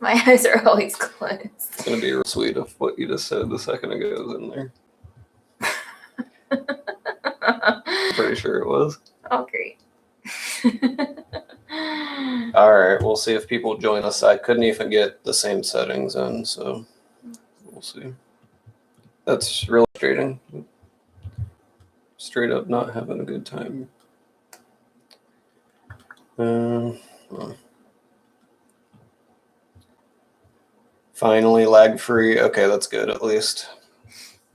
My eyes are always closed. It's going to be real sweet if what you just said a second ago is in there. I'm pretty sure it was. Oh, great. All right, we'll see if people join us. I couldn't even get the same settings in, so we'll see. That's really frustrating. Straight up not having a good time. Finally lag free. Okay, that's good at least.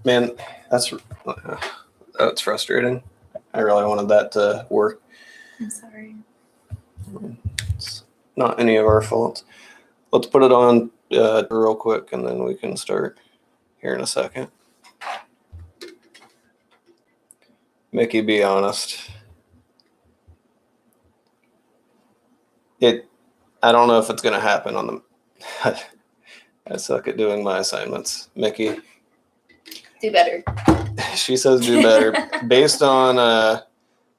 Man, that's frustrating. I really wanted that to work. I'm sorry. It's not any of our fault. Let's put it on real quick, and then we can start here in a second. Mickey, be honest. I don't know if it's going to happen on the... I suck at doing my assignments. Mickey? Do better. She says do better. Based on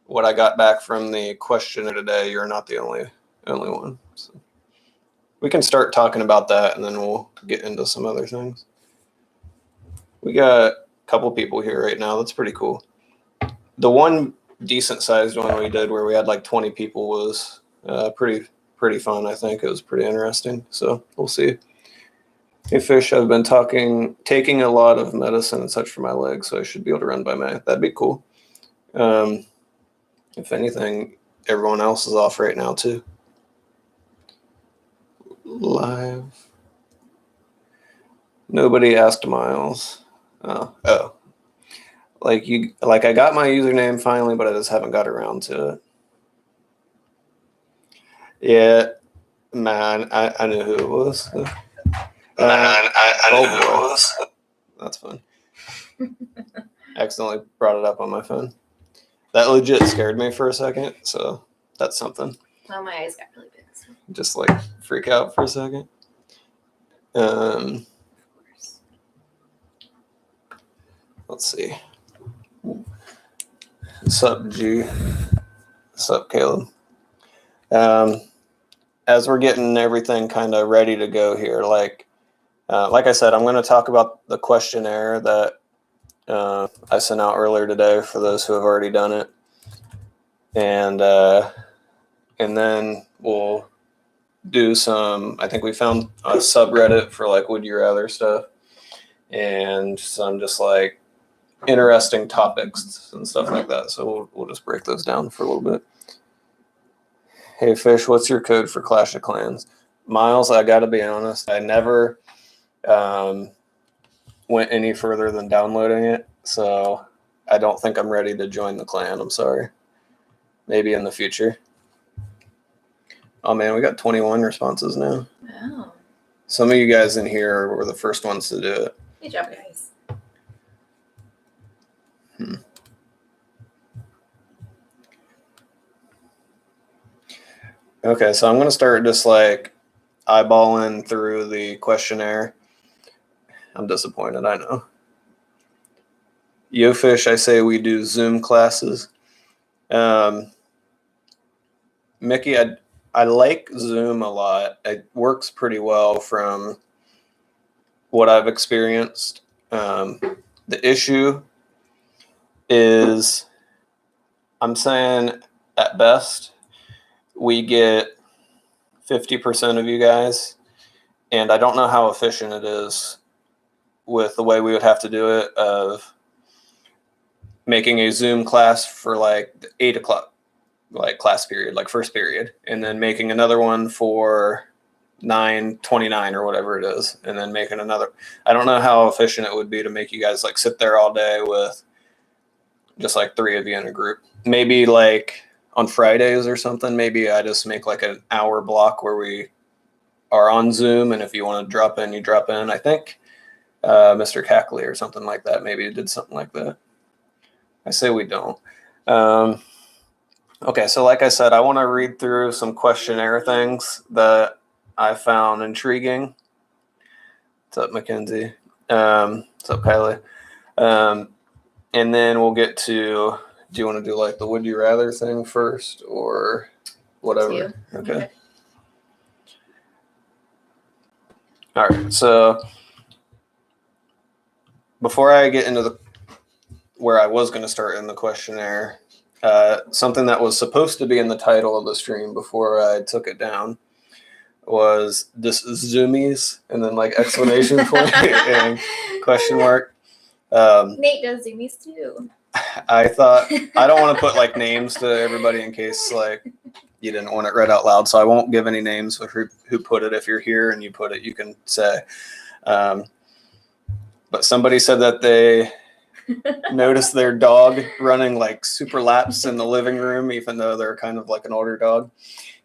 what I got back from the questionnaire today, you're not the only one. So we can start talking about that, and then we'll get into some other things. We got a couple people here right now. That's pretty cool. The one decent-sized one we did where we had like 20 people was pretty fun, I think. It was pretty interesting. So we'll see. Hey, Fish, I've been taking a lot of medicine and such for my legs, so I should be able to run by May. That'd be cool. If anything, everyone else is off right now, too. Live. Nobody asked Miles. Oh. Like I got my username finally, but I just haven't got around to it. Yeah, man, I knew who it was. I knew who it was. That's fun. Accidentally brought it up on my phone. That legit scared me for a second, so that's something. Well, my eyes got really big. So. Just like freak out for a second. Let's see. Sup, G? Sup, Caleb? As we're getting everything kind of ready to go here, like I said, I'm going to talk about the questionnaire that I sent out earlier today for those who have already done it, and then we'll do some. I think we found a subreddit for like would you rather stuff, and some just like interesting topics and stuff like that. So we'll just break those down for a little bit. Hey, Fish, what's your code for Clash of Clans? Miles, I got to be honest, I never went any further than downloading it, so I don't think I'm ready to join the clan. I'm sorry. Maybe in the future. Oh, man, we got 21 responses now. Wow. Some of you guys in here were the first ones to do it. Good job, guys. Okay, so I'm going to start just like eyeballing through the questionnaire. I'm disappointed, I know. Yo, Fish, I say we do Zoom classes. Mickey, I like Zoom a lot. It works pretty well from what I've experienced. The issue is, I'm saying at best, we get 50% of you guys, and I don't know how efficient it is with the way we would have to do it of making a Zoom class for like 8 o'clock, like class period, like first period, and then making another one for 9:29 or whatever it is, and then making another. I don't know how efficient it would be to make you guys like sit there all day with just like 3 of you in a group. Maybe like on Fridays or something, maybe I just make like an hour block where we are on Zoom, and if you want to drop in, you drop in. I think Mr. Cackley or something like that maybe did something like that. I say we don't. Okay, so like I said, I want to read through some questionnaire things that I found intriguing. What's up, Mackenzie? What's up, Kylie? And then we'll get to, do you want to do like the would you rather thing first or whatever? Okay. All right. So before I get into where I was going to start in the questionnaire, something that was supposed to be in the title of the stream before I took it down was this zoomies and then like exclamation point and question mark. Nate does zoomies too. I thought I don't want to put like names to everybody in case like you didn't want it read out loud, so I won't give any names of who put it. If you're here and you put it, you can say. But somebody said that they noticed their dog running like super laps in the living room, even though they're kind of like an older dog,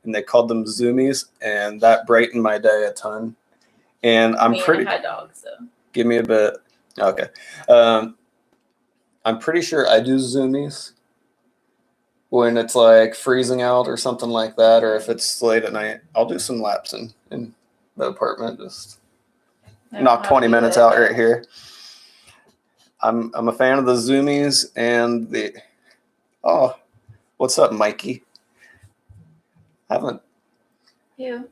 and they called them zoomies, and that brightened my day a ton. And I'm pretty. I had dogs, so. Give me a bit. Okay. I'm pretty sure I do zoomies when it's like freezing out or something like that, or if it's late at night. I'll do some laps in the apartment. Just knock 20 minutes out right here. I'm a fan of the zoomies and the what's up, Mikey? Haven't You.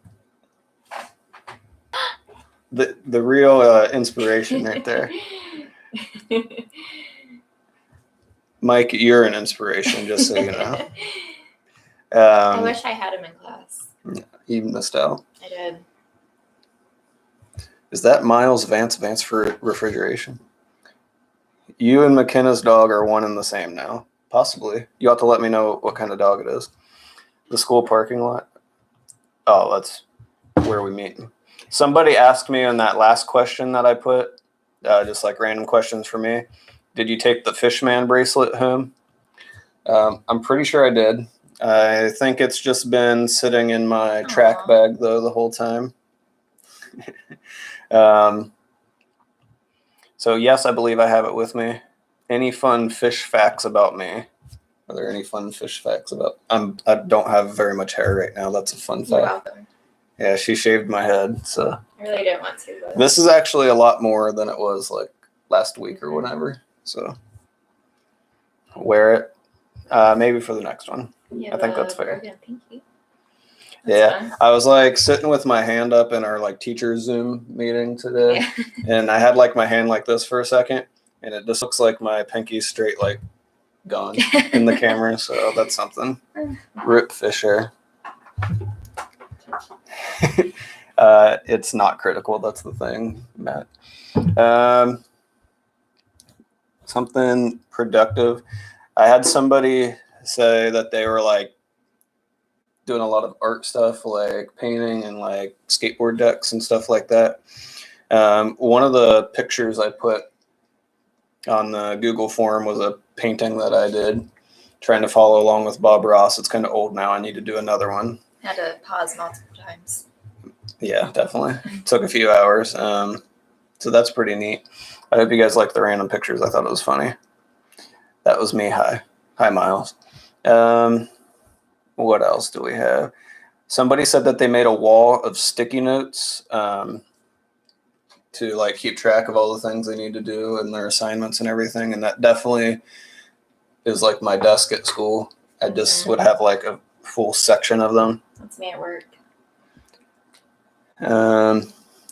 the real inspiration right there. Mike, you're an inspiration, just so you know. I wish I had him in class. You missed out. I did. Is that Miles Vance for refrigeration? You and McKenna's dog are one and the same now. Possibly. You have to let me know what kind of dog it is. The school parking lot? Oh, that's where we meet. Somebody asked me on that last question that I put, just like random questions for me. Did you take the Fishman bracelet home? I'm pretty sure I did. I think it's just been sitting in my track bag, though, the whole time. So, yes, I believe I have it with me. Any fun fish facts about me? Are there any fun fish facts about... I don't have very much hair right now. That's a fun fact. You're welcome. Yeah, she shaved my head, so... I really didn't want to, but... This is actually a lot more than it was, like, last week or whatever. So, wear it. Maybe for the next one. I think that's fair. Pinky. That's fun. I was like sitting with my hand up in our like teacher Zoom meeting today, Yeah. and I had like my hand like this for a second, and it just looks like my pinky's straight like gone in the camera. So that's something. Rip Fisher. It's not critical. That's the thing, Matt. Something productive. I had somebody say that they were like doing a lot of art stuff, like painting and like skateboard decks and stuff like that. One of the pictures I put on the Google form was a painting that I did, trying to follow along with Bob Ross. It's kind of old now. I need to do another one. Had to pause multiple times. Yeah, definitely. Took a few hours. So that's pretty neat. I hope you guys like the random pictures. I thought it was funny. That was me. Hi, Miles. What else do we have? Somebody said that they made a wall of sticky notes to like keep track of all the things they need to do and their assignments and everything. And that definitely is like my desk at school. I just would have like a full section of them. That's me at work.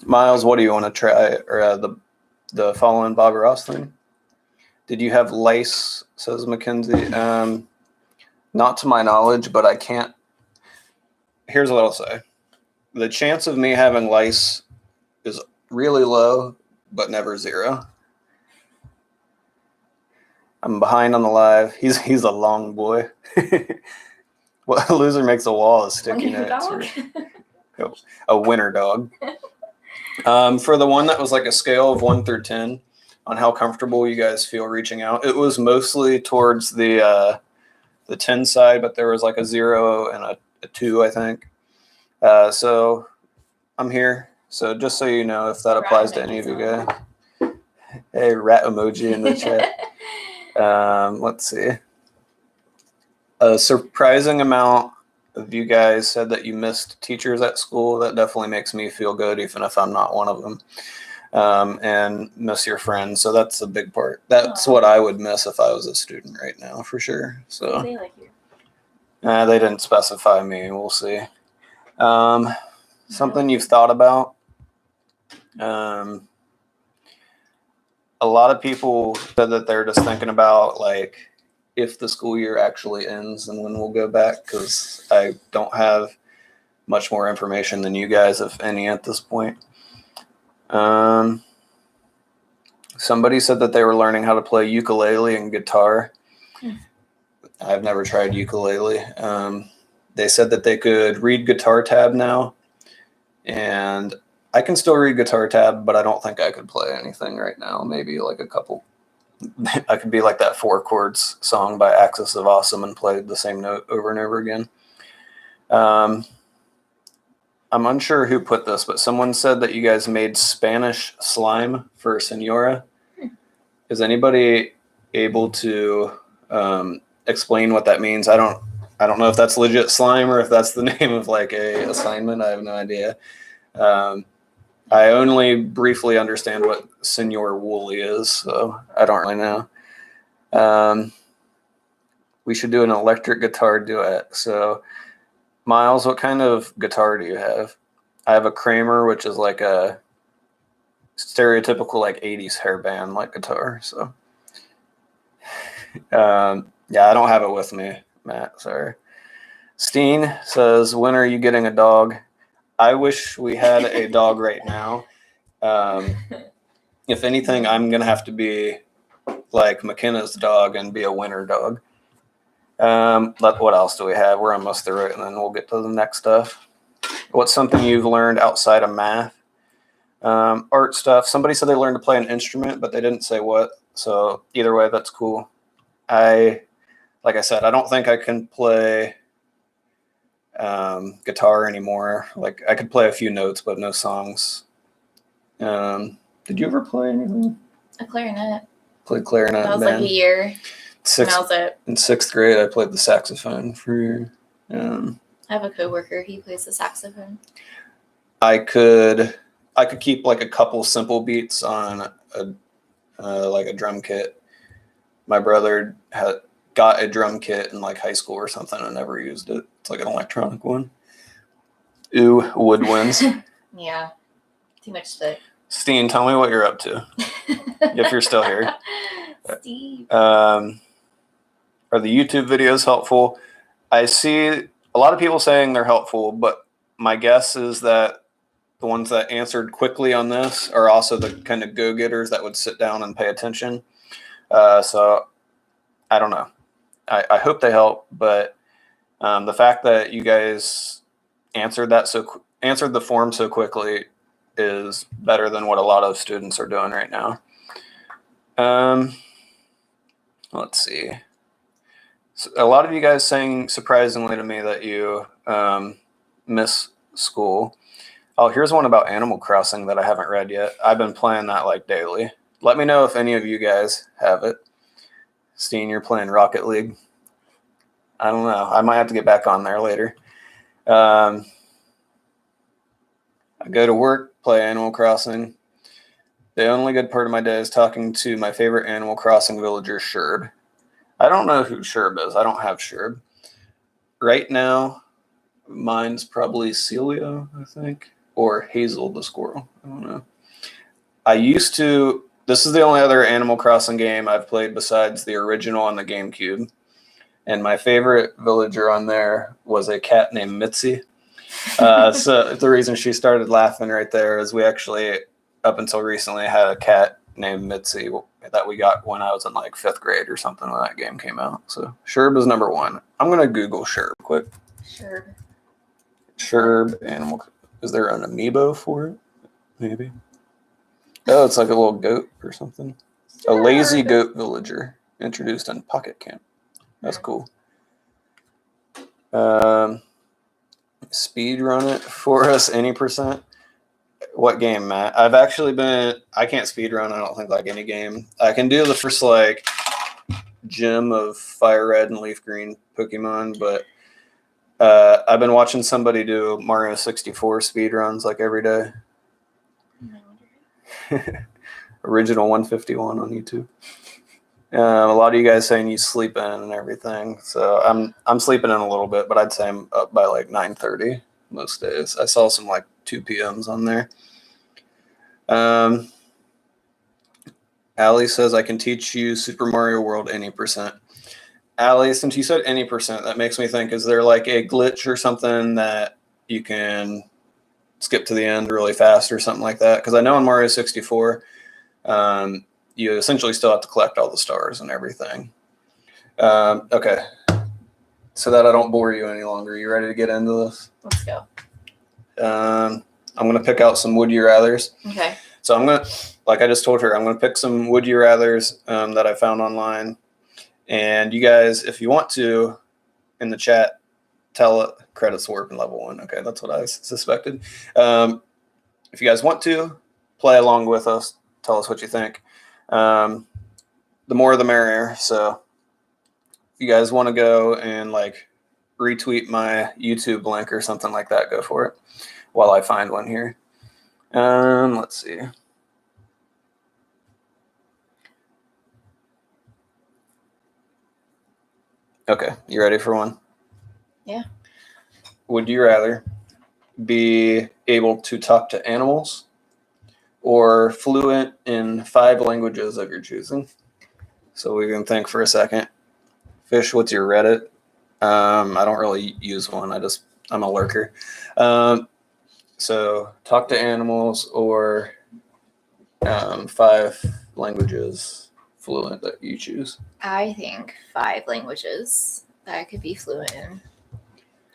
Miles, what do you want to try? Or the following Bob Ross thing? Did you have lice? Says Mackenzie. Not to my knowledge, but I can't. Here's what I'll say. The chance of me having lice is really low, but never zero. I'm behind on the live. He's a long boy. What a loser makes a wall of sticky notes. A winter dog. For the one that was like a scale of 1 through 10 on how comfortable you guys feel reaching out, it was mostly towards the 10 side, but there was like a 0 and a 2, I think. So I'm here. So just so you know, if that applies to any of you guys. Hey, rat emoji in the chat. Let's see. A surprising amount of you guys said that you missed teachers at school. That definitely makes me feel good, even if I'm not one of them. And miss your friends. So that's a big part. That's what I would miss if I was a student right now, for sure. So They like you. they didn't specify me. We'll see. Something you've thought about. A lot of people said that they're just thinking about like if the school year actually ends and when we'll go back, because I don't have much more information than you guys, if any, at this point. Somebody said that they were learning how to play ukulele and guitar. I've never tried ukulele. They said that they could read guitar tab now, and I can still read guitar tab, but I don't think I could play anything right now. Maybe like a couple. I could be like that 4 chords song by Axis of Awesome and play the same note over and over again. I'm unsure who put this, but someone said that you guys made Spanish slime for Senora. Is anybody able to explain what that means? I don't know if that's legit slime or if that's the name of like a assignment. I have no idea. I only briefly understand what Senor Woolley is, so I don't really know. We should do an electric guitar duet. So, Miles, what kind of guitar do you have? I have a Kramer, which is like a stereotypical like 80s hairband like guitar. So, yeah, I don't have it with me, Matt. Sorry. Steen says, when are you getting a dog? I wish we had a dog right now. If anything, I'm going to have to be like McKenna's dog and be a winter dog. What else do we have? We're almost through it, and then we'll get to the next stuff. What's something you've learned outside of math? Art stuff. Somebody said they learned to play an instrument, but they didn't say what. So either way, that's cool. Like I said, I don't think I can play guitar anymore. Like I could play a few notes, but no songs. Did you ever play anything? A clarinet. Played clarinet. That was like a year. In 6th grade, I played the saxophone for. I have a coworker. He plays the saxophone. I could keep like a couple simple beats on like a drum kit. My brother had got a drum kit in like high school or something and never used it. It's like an electronic one. Ooh, woodwinds. Yeah, too much stick. Steen, tell me what you're up to. If you're still here. Steve. Are the YouTube videos helpful? I see a lot of people saying they're helpful, but my guess is that the ones that answered quickly on this are also the kind of go-getters that would sit down and pay attention. So I don't know. I hope they help, but the fact that you guys answered the form so quickly is better than what a lot of students are doing right now. Let's see. So a lot of you guys saying surprisingly to me that you miss school. Oh, here's one about Animal Crossing that I haven't read yet. I've been playing that like daily. Let me know if any of you guys have it. Steen, you're playing Rocket League. I don't know. I might have to get back on there later. I go to work, play Animal Crossing. The only good part of my day is talking to my favorite Animal Crossing villager, Sherb. I don't know who Sherb is. I don't have Sherb. Right now, mine's probably Celia, I think, or Hazel the squirrel. I don't know. This is the only other Animal Crossing game I've played besides the original on the GameCube. And my favorite villager on there was a cat named Mitzi. So the reason she started laughing right there is we actually, up until recently, had a cat named Mitzi that we got when I was in like 5th grade or something when that game came out. So Sherb is number 1. I'm going to Google Sherb quick. Sherb animal. Is there an amiibo for it? Maybe. Oh, it's like a little goat or something. A lazy goat villager introduced in Pocket Camp. That's cool. Speed run it for us, any percent. What game, Matt? I can't speed run, I don't think, like any game. I can do the first like gym of Fire Red and Leaf Green Pokemon, but I've been watching somebody do Mario 64 speed runs like every day. Original 151 on YouTube. A lot of you guys saying you sleep in and everything. So I'm sleeping in a little bit, but I'd say I'm up by like 9:30 most days. I saw some like 2 p.m.s on there. Allie says, I can teach you Super Mario World any percent. Allie, since you said any percent, that makes me think, is there like a glitch or something that you can skip to the end really fast or something like that? Because I know in Mario 64, you essentially still have to collect all the stars and everything. Okay. So that I don't bore you any longer, you ready to get into this? Let's go. I'm going to pick out some Would You Rathers. Okay. So I'm going to, like I just told her, I'm going to pick some Would You Rathers that I found online. And you guys, if you want to, in the chat, tell it, credits warp in level 1. Okay, that's what I suspected. If you guys want to, play along with us. Tell us what you think. The more the merrier. So if you guys want to go and like retweet my YouTube link or something like that, go for it while I find one here. Let's see. Okay, you ready for one? Yeah. Would you rather be able to talk to animals or fluent in 5 languages of your choosing? So we can think for a second. Fish, what's your Reddit? I don't really use one. I'm a lurker. So talk to animals or 5 languages fluent that you choose. I think 5 languages that I could be fluent in.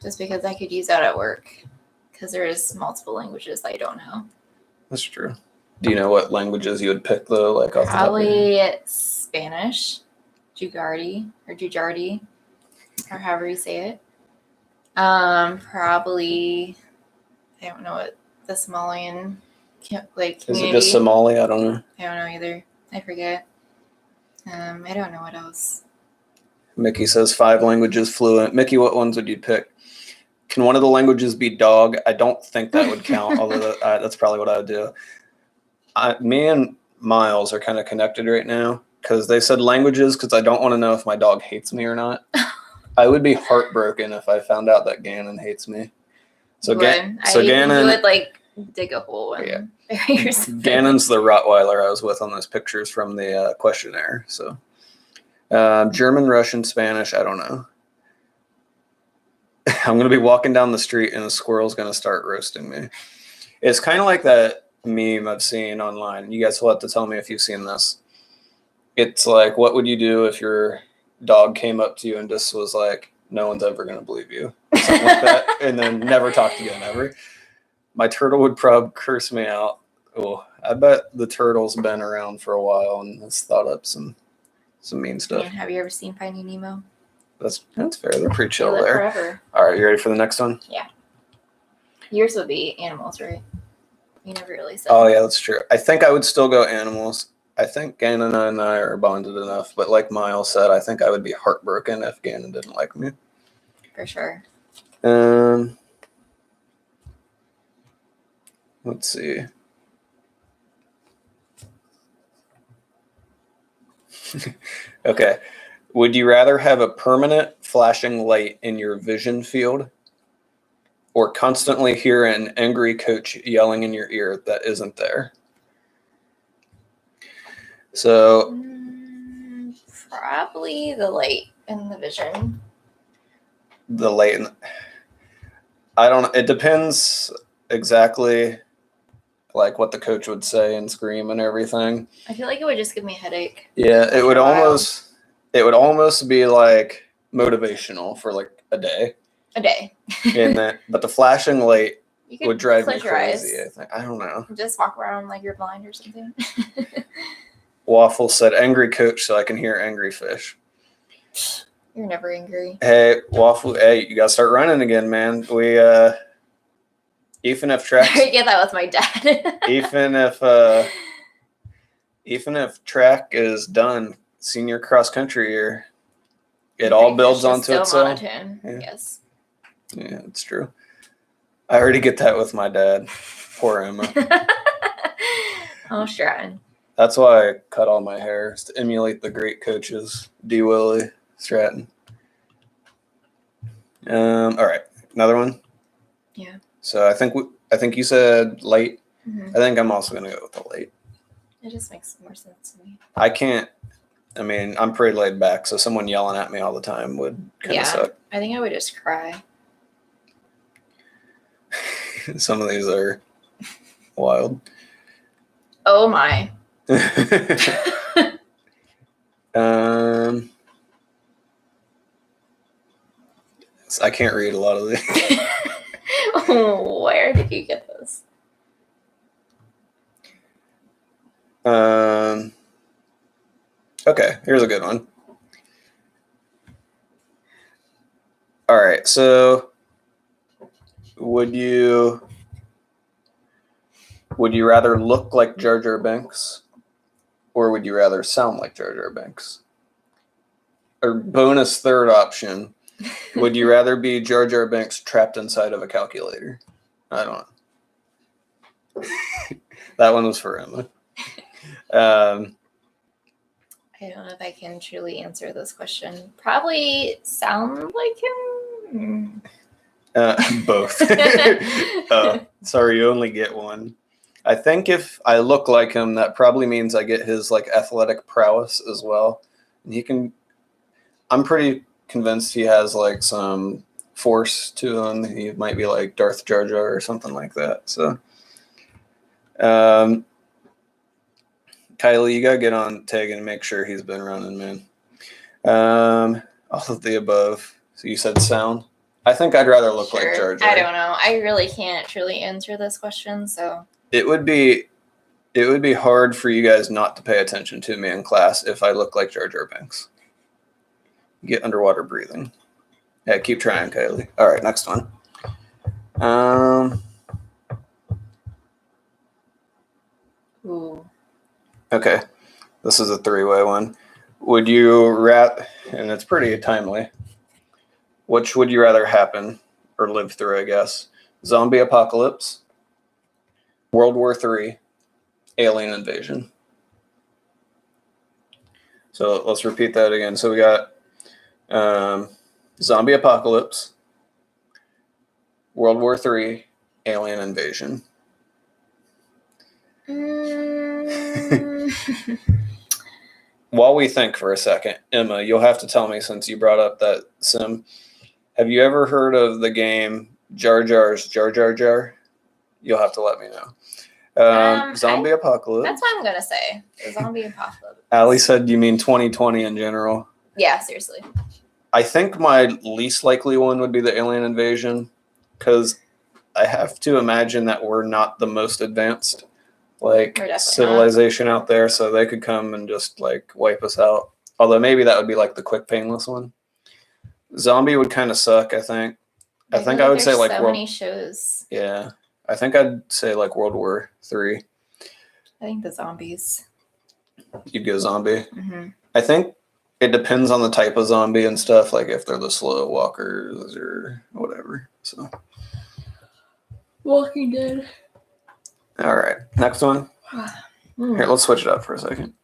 Just because I could use that at work. Because there is multiple languages I don't know. That's true. Do you know what languages you would pick though? Like off Probably Spanish, Jugardi, or however you say it. Probably, I don't know what the Somalian community. Is it just Somali? I don't know. I don't know either. I forget. I don't know what else. Mickey says 5 languages fluent. Mickey, what ones would you pick? Can one of the languages be dog? I don't think that would count, although that's probably what I would do. Me and Miles are kind of connected right now because they said languages because I don't want to know if my dog hates me or not. I would be heartbroken if I found out that Gannon hates me. So Gannon, you would like dig a hole and bury yourself. Gannon's the Rottweiler I was with on those pictures from the questionnaire. So German, Russian, Spanish, I don't know. I'm going to be walking down the street and a squirrel's going to start roasting me. It's kind of like that meme I've seen online. You guys will have to tell me if you've seen this. It's like, what would you do if your dog came up to you and just was like, no one's ever going to believe you? Something like that. And then never talked again, ever. My turtle would probably curse me out. Oh, I bet the turtle's been around for a while and has thought up some mean stuff. Man, have you ever seen Finding Nemo? That's fair. They're pretty chill They live there. Forever. All right, you ready for the next one? Yeah. Yours would be animals, right? You never really said. Oh, yeah, that's true. I think I would still go animals. I think Gannon and I are bonded enough. But like Miles said, I think I would be heartbroken if Gannon didn't like me. For sure. Let's see. Okay. Would you rather have a permanent flashing light in your vision field or constantly hear an angry coach yelling in your ear that isn't there? So probably the light in the vision. The light in, I don't, it depends exactly like what the coach would say and scream and everything. I feel like it would just give me a headache. Yeah, it would almost be like motivational for like a day. But the flashing light would drive me crazy. I don't know. Just walk around like you're blind or something. Waffle said angry coach so I can hear angry fish. You're never angry. Hey, Waffle, hey, you gotta start running again, man. We even if track Yeah, that was my dad. even if track is done, senior cross country year, it all builds onto itself. Yeah. Yes. Yeah, it's true. I already get that with my dad. Poor Emma. Oh, Stratton. That's why I cut all my hair, is to emulate the great coaches, D. Willie, Stratton. All right, another one. Yeah. So I think you said light. Mhm. I think I'm also gonna go with the late. It just makes more sense to me. I can't. I mean, I'm pretty laid back, so someone yelling at me all the time would kind of Yeah. suck. I think I would just cry. Some of these are wild. Oh my. I can't read a lot of these. Where did you get this? Okay, here's a good one. All right, so would you rather look like Jar Jar Binks, or would you rather sound like Jar Jar Binks? Or bonus third option, would you rather be Jar Jar Binks trapped inside of a calculator? I don't know. That one was for Emma. I don't know if I can truly answer this question. Probably sound like him. Both. Sorry, you only get one. I think if I look like him, that probably means I get his like athletic prowess as well. And he can. I'm pretty convinced he has like some force to him. He might be like Darth Jar Jar or something like that. So, Kylie, you gotta get on Tegan and make sure he's been running, man. All of the above. So you said sound. I think I'd rather look like Jar Jar. I don't know. I really can't truly answer this question. So it would be hard for you guys not to pay attention to me in class if I look like Jar Jar Binks. Get underwater breathing. Yeah, keep trying, Kylie. All right, next one. Ooh. Okay, this is a three-way one. Would you and it's pretty timely. Which would you rather happen or live through, I guess? Zombie apocalypse, World War III, alien invasion. So let's repeat that again. So we got zombie apocalypse, World War III, alien invasion. While we think for a second, Emma, you'll have to tell me since you brought up that sim. Have you ever heard of the game Jar Jar's Jar Jar Jar? You'll have to let me know. Zombie apocalypse. That's what I'm gonna say. The zombie apocalypse. Allie said you mean 2020 in general. Yeah, seriously. I think my least likely one would be the alien invasion, because I have to imagine that we're not the most advanced like civilization out there, so they could come and just like wipe us out. Although maybe that would be like the quick painless one. Zombie would kind of suck, I think. I think I would say like so many shows. Yeah. I think I'd say like World War III. I think the zombies. You'd go zombie. Mm-hmm. I think it depends on the type of zombie and stuff, like if they're the slow walkers or whatever. So Walking Dead. All right, next one. Here, let's switch it up for a second.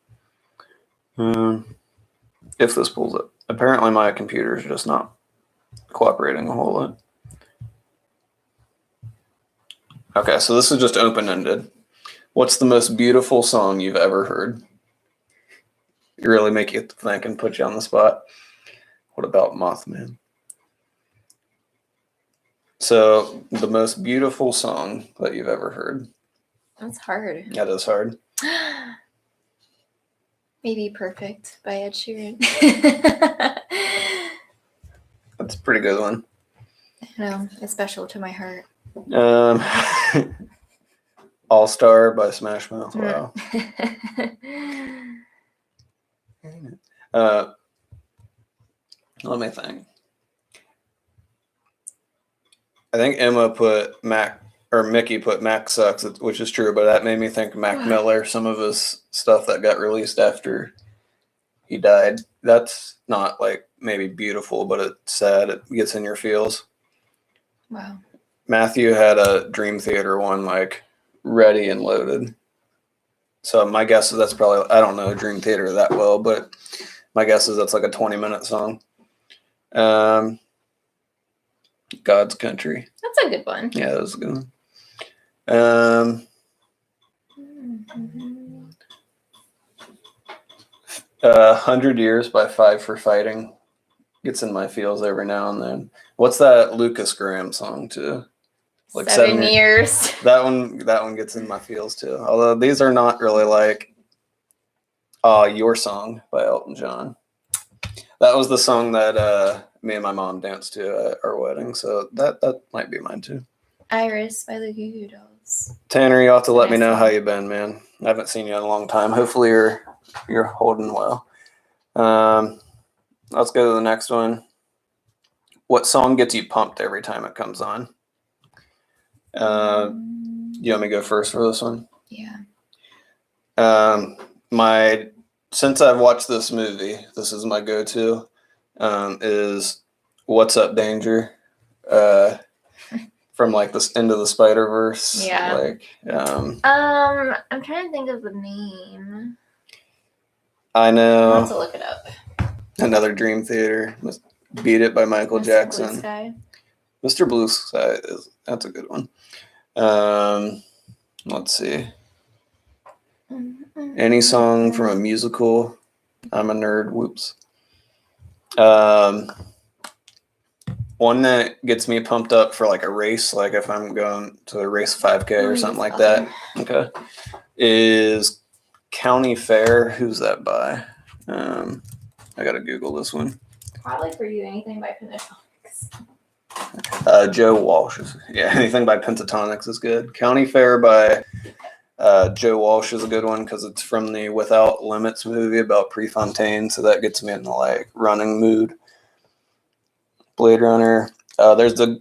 If this pulls up. Apparently my computer is just not cooperating a whole lot. Okay, so this is just open-ended. What's the most beautiful song you've ever heard? You really make you think and put you on the spot. What about Mothman? So, the most beautiful song that you've ever heard. That's hard. That is hard. Maybe Perfect by Ed Sheeran. That's a pretty good one. I know. It's special to my heart. All Star by Smash Mouth. Wow. Let me think. I think Emma put Mickey put Mac Sucks, which is true, but that made me think Mac Miller, some of his stuff that got released after he died. That's not like maybe beautiful, but it's sad. It gets in your feels. Wow. Matthew had a Dream Theater one like ready and loaded. So my guess is that's probably, I don't know Dream Theater that well, but my guess is that's like a 20-minute song. God's Country. That's a good one. Yeah, that was a good one. 100 Years by Five for Fighting gets in my feels every now and then. What's that Lucas Graham song too? Like 7 years. That one gets in my feels too. Although these are not really like Your Song by Elton John. That was the song that me and my mom danced to at our wedding, so that might be mine too. Iris by the Goo Goo Dolls. Tanner, you'll have to let me know Nice how song. you've been, man. I haven't seen you in a long time. Hopefully you're holding well. Let's go to the next one. What song gets you pumped every time it comes on? You want me to go first for this one? Yeah. Since I've watched this movie, this is my go-to. Is What's Up, Danger? From like this Into the Spider-Verse. Yeah. Like, I'm trying to think of the name. I I have know. to look it up. Another Dream Theater. Beat It by Michael Mr. Jackson. Blue Sky. Mr. Blue Sky that's a good one. Let's see. Any song from a musical. I'm a nerd. Whoops. One that gets me pumped up for like a race, like if I'm going to a race 5K or something like that. Okay. Is County Fair. Who's that by? I gotta Google this one. Probably for you, anything by Pentatonics. Joe Walsh. Anything by Pentatonics is good. County Fair by Joe Walsh is a good one because it's from the Without Limits movie about Prefontaine, so that gets me in the like running mood. Blade Runner. There's a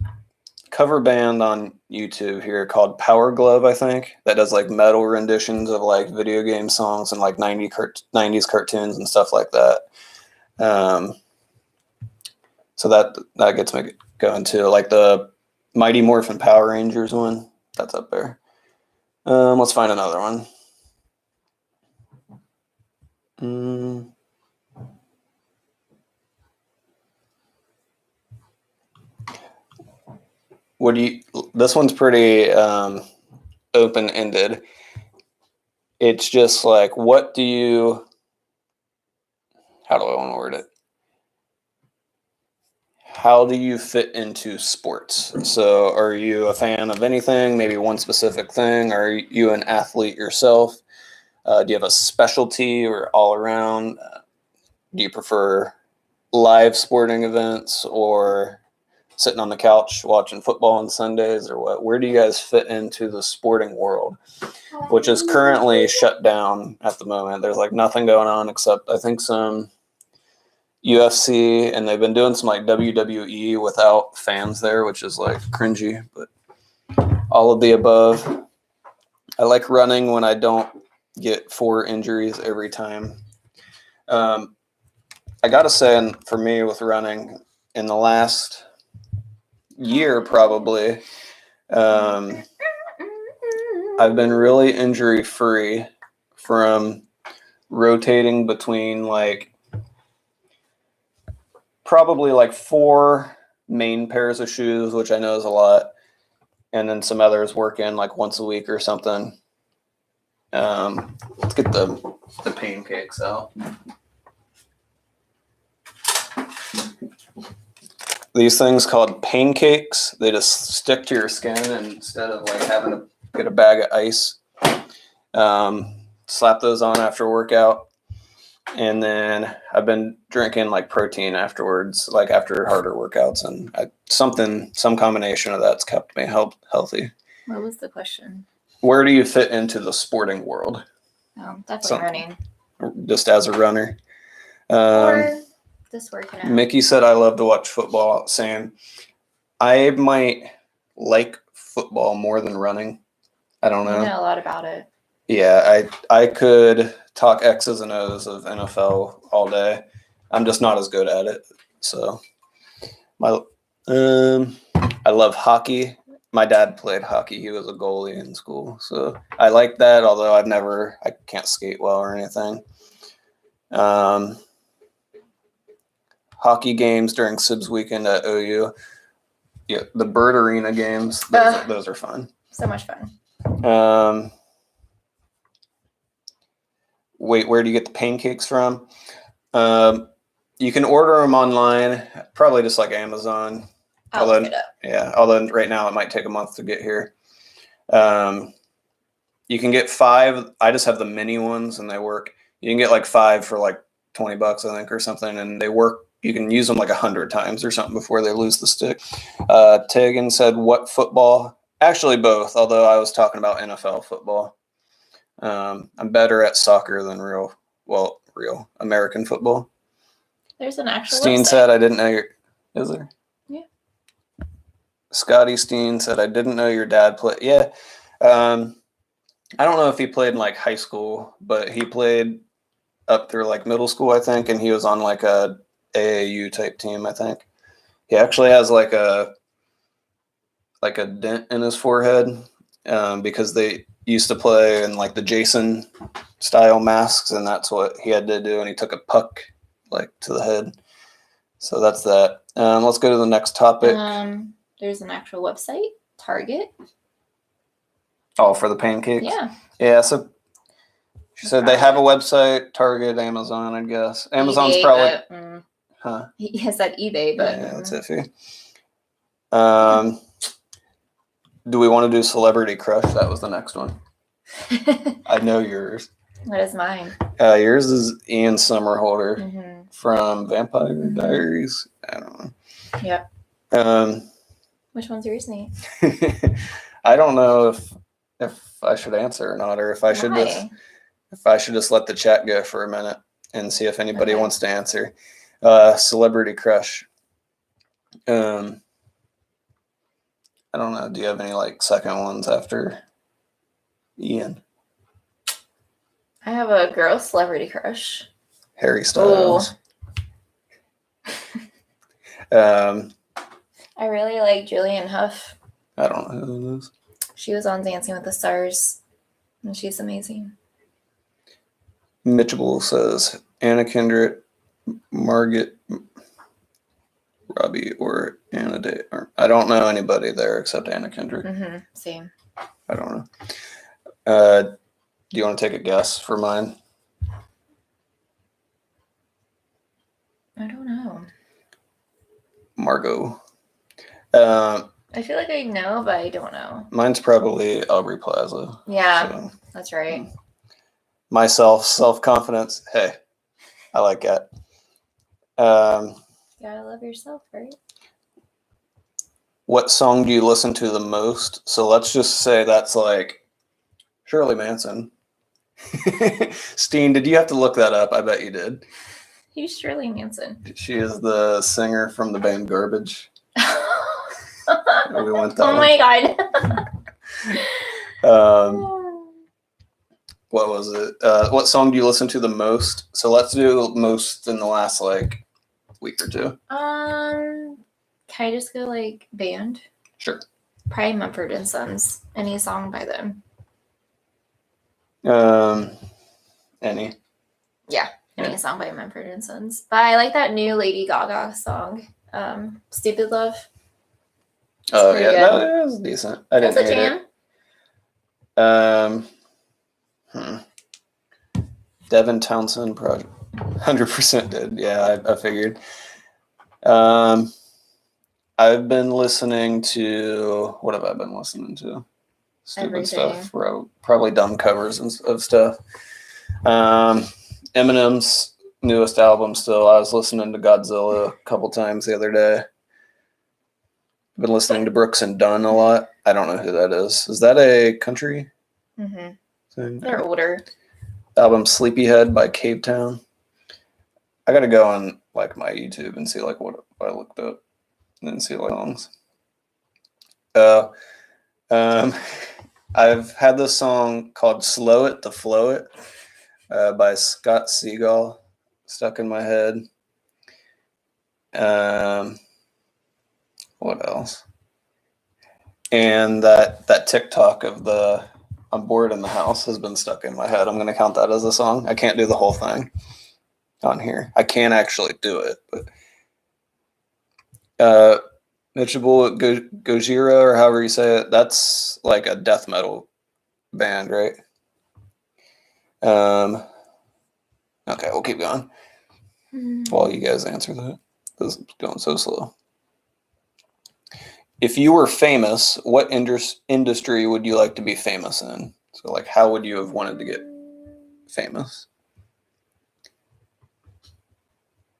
cover band on YouTube here called Power Glove, I think, that does like metal renditions of like video game songs and like 90s cartoons and stuff like that. So that gets me going too. Like the Mighty Morphin Power Rangers one, that's up there. Let's find another one. This one's pretty open-ended. It's just like, how do I want to word it? How do you fit into sports? So are you a fan of anything, maybe one specific thing? Are you an athlete yourself? Do you have a specialty or all around? Do you prefer live sporting events or sitting on the couch watching football on Sundays or what? Where do you guys fit into the sporting world, which is currently shut down at the moment? There's like nothing going on except I think some UFC, and they've been doing some like WWE without fans there, which is like cringy, but all of the above. I like running when I don't get 4 injuries every time. I gotta say, for me with running, in the last year probably, I've been really injury free from rotating between like probably like 4 main pairs of shoes, which I know is a lot, and then some others work in like once a week or something. Let's get the pancakes out. These things called pancakes, they just stick to your skin, and instead of like having to get a bag of ice, slap those on after workout. And then I've been drinking like protein afterwards, like after harder workouts, and some combination of that's kept me healthy. What was the question? Where do you fit into the sporting world? Definitely running. Just as a runner. Or just working out. Mickey said I love to watch football. Same. I might like football more than running. I don't know. I know a lot about it. Yeah, I could talk X's and O's of NFL all day. I'm just not as good at it. So I love hockey. My dad played hockey. He was a goalie in school. So I like that, although I can't skate well or anything. Hockey games during Sibs weekend at OU. Yeah, the Bird Arena games, those are fun. So much fun. wait, where do you get the pancakes from? You can order them online, probably just like Amazon. I'll look it up. Yeah, although right now it might take a month to get here. You can get 5. I just have the mini ones, and they work. You can get like 5 for like $20, I think, or something, and they work. You can use them like 100 times or something before they lose the stick. Tegan said, "What football?" Actually, both. Although I was talking about NFL football. I'm better at soccer than real American football. There's an actual Steen website. said, "I didn't know your." Is there? Yeah. Scotty Steen said, "I didn't know your dad played." Yeah. I don't know if he played in like high school, but he played up through like middle school, I think, and he was on like a AAU type team, I think. He actually has like a dent in his forehead because they used to play in like the Jason style masks, and that's what he had to do, and he took a puck like to the head. So that's that. Let's go to the next topic. There's an actual website, Target. Oh, for the pancakes? Yeah. Yeah, so she said they have a website, Target, Amazon, I guess. Amazon's eBay, probably... but, Huh? He said eBay, but... Yeah, that's iffy. Do we want to do Celebrity Crush? That was the next one. I know yours. What is mine? Yours is Ian Somerhalder Mm-hmm. from Vampire Diaries. I don't know. Yep. Which one's yours, Nate? I don't know if I should answer or not, or if I should just let the chat go for a minute and see if anybody wants to answer. Celebrity Crush. I don't know. Do you have any like second ones after Ian? I have a girl celebrity crush. Harry Styles. I really like Julianne Hough. I don't know who it is. She was on Dancing with the Stars, and she's amazing. Mitchell says Anna Kendrick, Margaret Robbie, or Anna Day. I don't know anybody there except Anna Kendrick. Mm-hmm. Same. I don't know. Do you want to take a guess for mine? I don't know. Margot. I feel like I know, but I don't know. Mine's probably Aubrey Plaza. Yeah, so. That's right. Myself, self-confidence. Hey, I like that. You gotta love yourself, right? What song do you listen to the most? So let's just say that's like Shirley Manson. Steen, did you have to look that up? I bet you did. Who's Shirley Manson? She is the singer from the band Garbage. We went that Oh my god. What was it? What song do you listen to the most? So let's do most in the last like week or two. Can I just go like band? Sure. Probably Mumford and Sons. Any song by them. Any? Yeah, any song by Mumford and Sons. But I like that new Lady Gaga song, "Stupid Love." Oh yeah, no, it was decent. I didn't hate it. Devin Townsend project, 100% did. Yeah, I figured. I've been listening to, what have I been listening to? Stupid Everything. stuff, probably dumb covers of stuff. Eminem's newest album still. I was listening to Godzilla a couple times the other day. I've been listening to Brooks and Dunn a lot. I don't know who that is. Is that a country thing? They're older. Album Sleepyhead by Cave Town. I gotta go on like my YouTube and see like what I looked up and then see like songs. I've had this song called Slow It to Flow It by Scott Seagal stuck in my head. What else? And that TikTok of the I'm bored in the house has been stuck in my head. I'm going to count that as a song. I can't do the whole thing on here. I can actually do it, but Mitchell Gojira, or however you say it, that's like a death metal band, right? keep going Hmm. while you guys answer that. This is going so slow. If you were famous, what industry would you like to be famous in? So, like, how would you have wanted to get famous?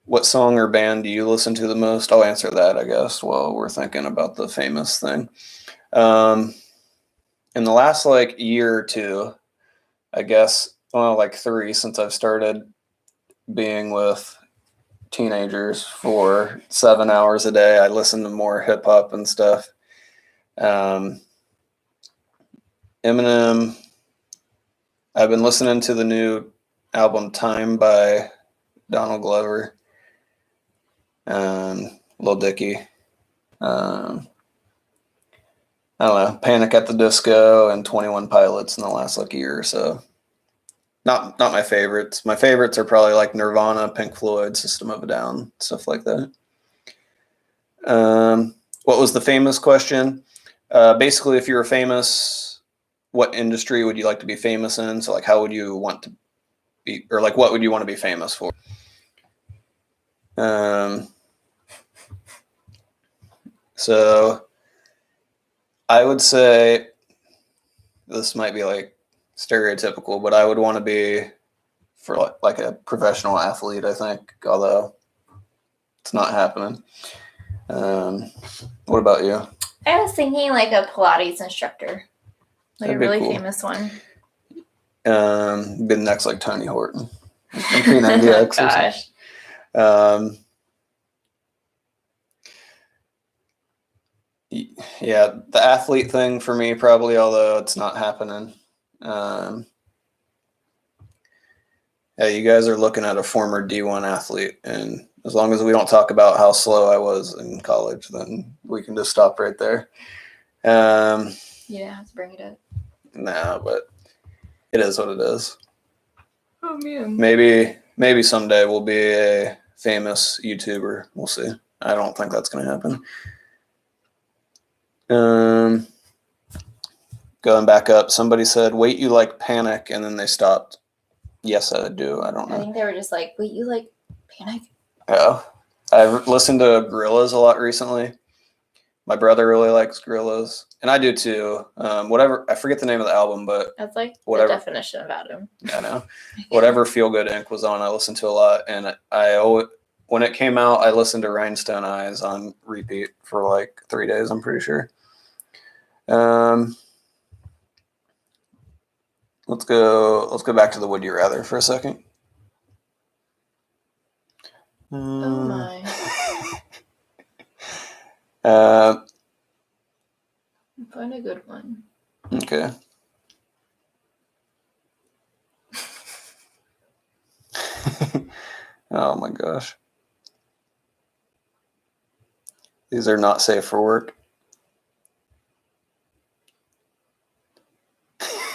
What song or band do you listen to the most? I'll answer that, I guess, while we're thinking about the famous thing. In the last like year or two, I guess, well, like 3 since I've started being with teenagers for 7 hours a day, I listen to more hip hop and stuff. Eminem. I've been listening to the new album Time by Donald Glover. Lil Dicky. I don't know, Panic at the Disco and 21 Pilots in the last like year or so. Not my favorites. My favorites are probably like Nirvana, Pink Floyd, System of a Down, stuff like that. What was the famous question? Basically, if you were famous, what industry would you like to be famous in? So like, how would you want to be, or like, what would you want to be famous for? So I would say this might be like stereotypical, but I would want to be for like a professional athlete, I think, although it's not happening. What about you? I was thinking like a Pilates instructor, like That'd a be really cool. famous one. Been next like Tony Horton. P90X or Gosh. something. Yeah, the athlete thing for me probably, although it's not happening. Yeah, you guys are looking at a former D1 athlete, and as long as we don't talk about how slow I was in college, then we can just stop right there. You don't have to bring it up. Nah, but it is what it is. Oh man. Maybe someday we'll be a famous YouTuber. We'll see. I don't think that's going to happen. Going back up, somebody said, "Wait, you like Panic," and then they stopped. Yes, I do. I don't know. I think they were just like, wait, you like Panic? Yeah, I've listened to Gorillaz a lot recently. My brother really likes Gorillaz, and I do too. Whatever, I forget the name of the album, but That's like whatever. the definition about him. I know. Whatever Feel Good Inc. was on, I listened to a lot, and I always, when it came out, I listened to Rhinestone Eyes on repeat for like 3 days. I'm pretty sure. Let's go back to the Would You Rather for a second. Oh my. Find a good one. Okay. Oh my gosh. These are not safe for work.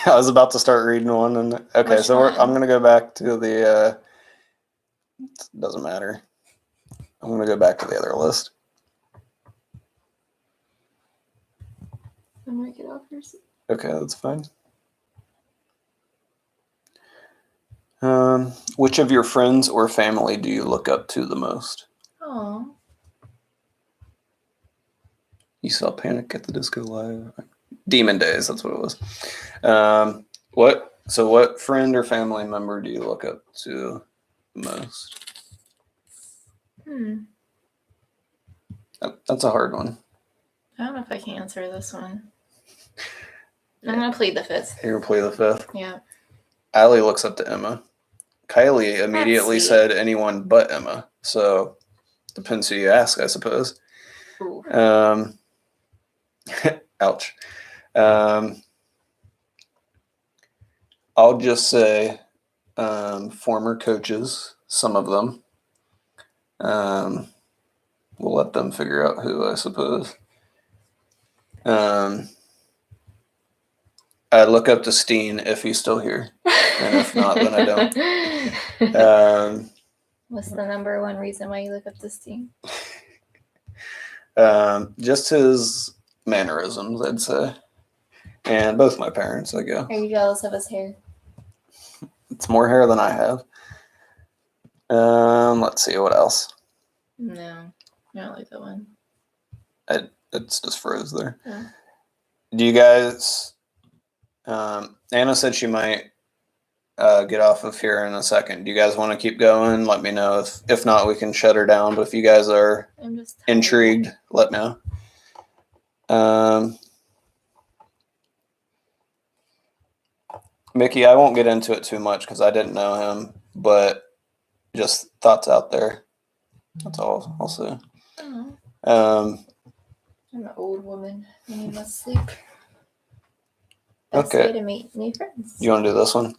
I was about to start reading one, and okay, Which so one? I'm gonna go back to the. Doesn't matter. I'm gonna go back to the other list. I'm gonna get off your seat. Okay, that's fine. Which of your friends or family do you look up to the most? Oh. You saw Panic at the Disco live. Demon Days, that's what it was. What friend or family member do you look up to the most? That's a hard one. I don't know if I can answer this one. I'm gonna plead the fifth. You're gonna play the fifth? Yeah. Allie looks up to Emma. Kylie immediately sweet. said anyone but Emma. So depends who you ask, I suppose. Ooh. Ouch. I'll just say former coaches, some of them. We'll let them figure out who, I suppose. I look up to Steen if he's still here. And if not, then I don't. What's the number one reason why you look up to Steen? Just his mannerisms, I'd say. And both my parents, I guess. Are you jealous of his hair? It's more hair than I have. Let's see what else. No, I don't like that one. It's just froze there. Yeah. Do you guys? Anna said she might get off of here in a second. Do you guys want to keep going? Let me know. If not, we can shut her down. But if you guys are I'm just tired. intrigued, let me know. Mickey, I won't get into it too much because I didn't know him, but just thoughts out there. That's all I'll say. Oh, Um, I'm an old woman. I need my sleep. Best Okay. way to meet new friends. you want to do this one?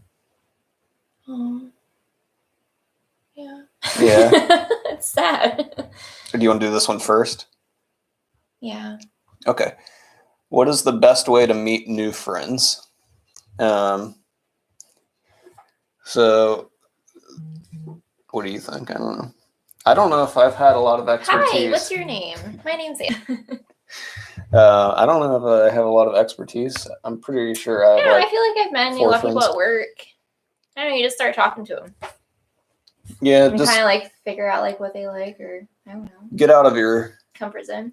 Yeah. Yeah. It's sad. Or do you want to do this one first? Yeah. Okay. What is the best way to meet new friends? So, what do you think? I don't know. I don't know if I've had a lot of expertise. Hi, what's your name? My name's Anna. I don't know if I have a lot of expertise. I'm pretty sure I have Yeah, like, I feel like I've met a 4 lot of people friends. at work. I don't know, you just start talking to them. yeah, And just kind of like figure out like what they like or, I don't know, get out of your comfort zone.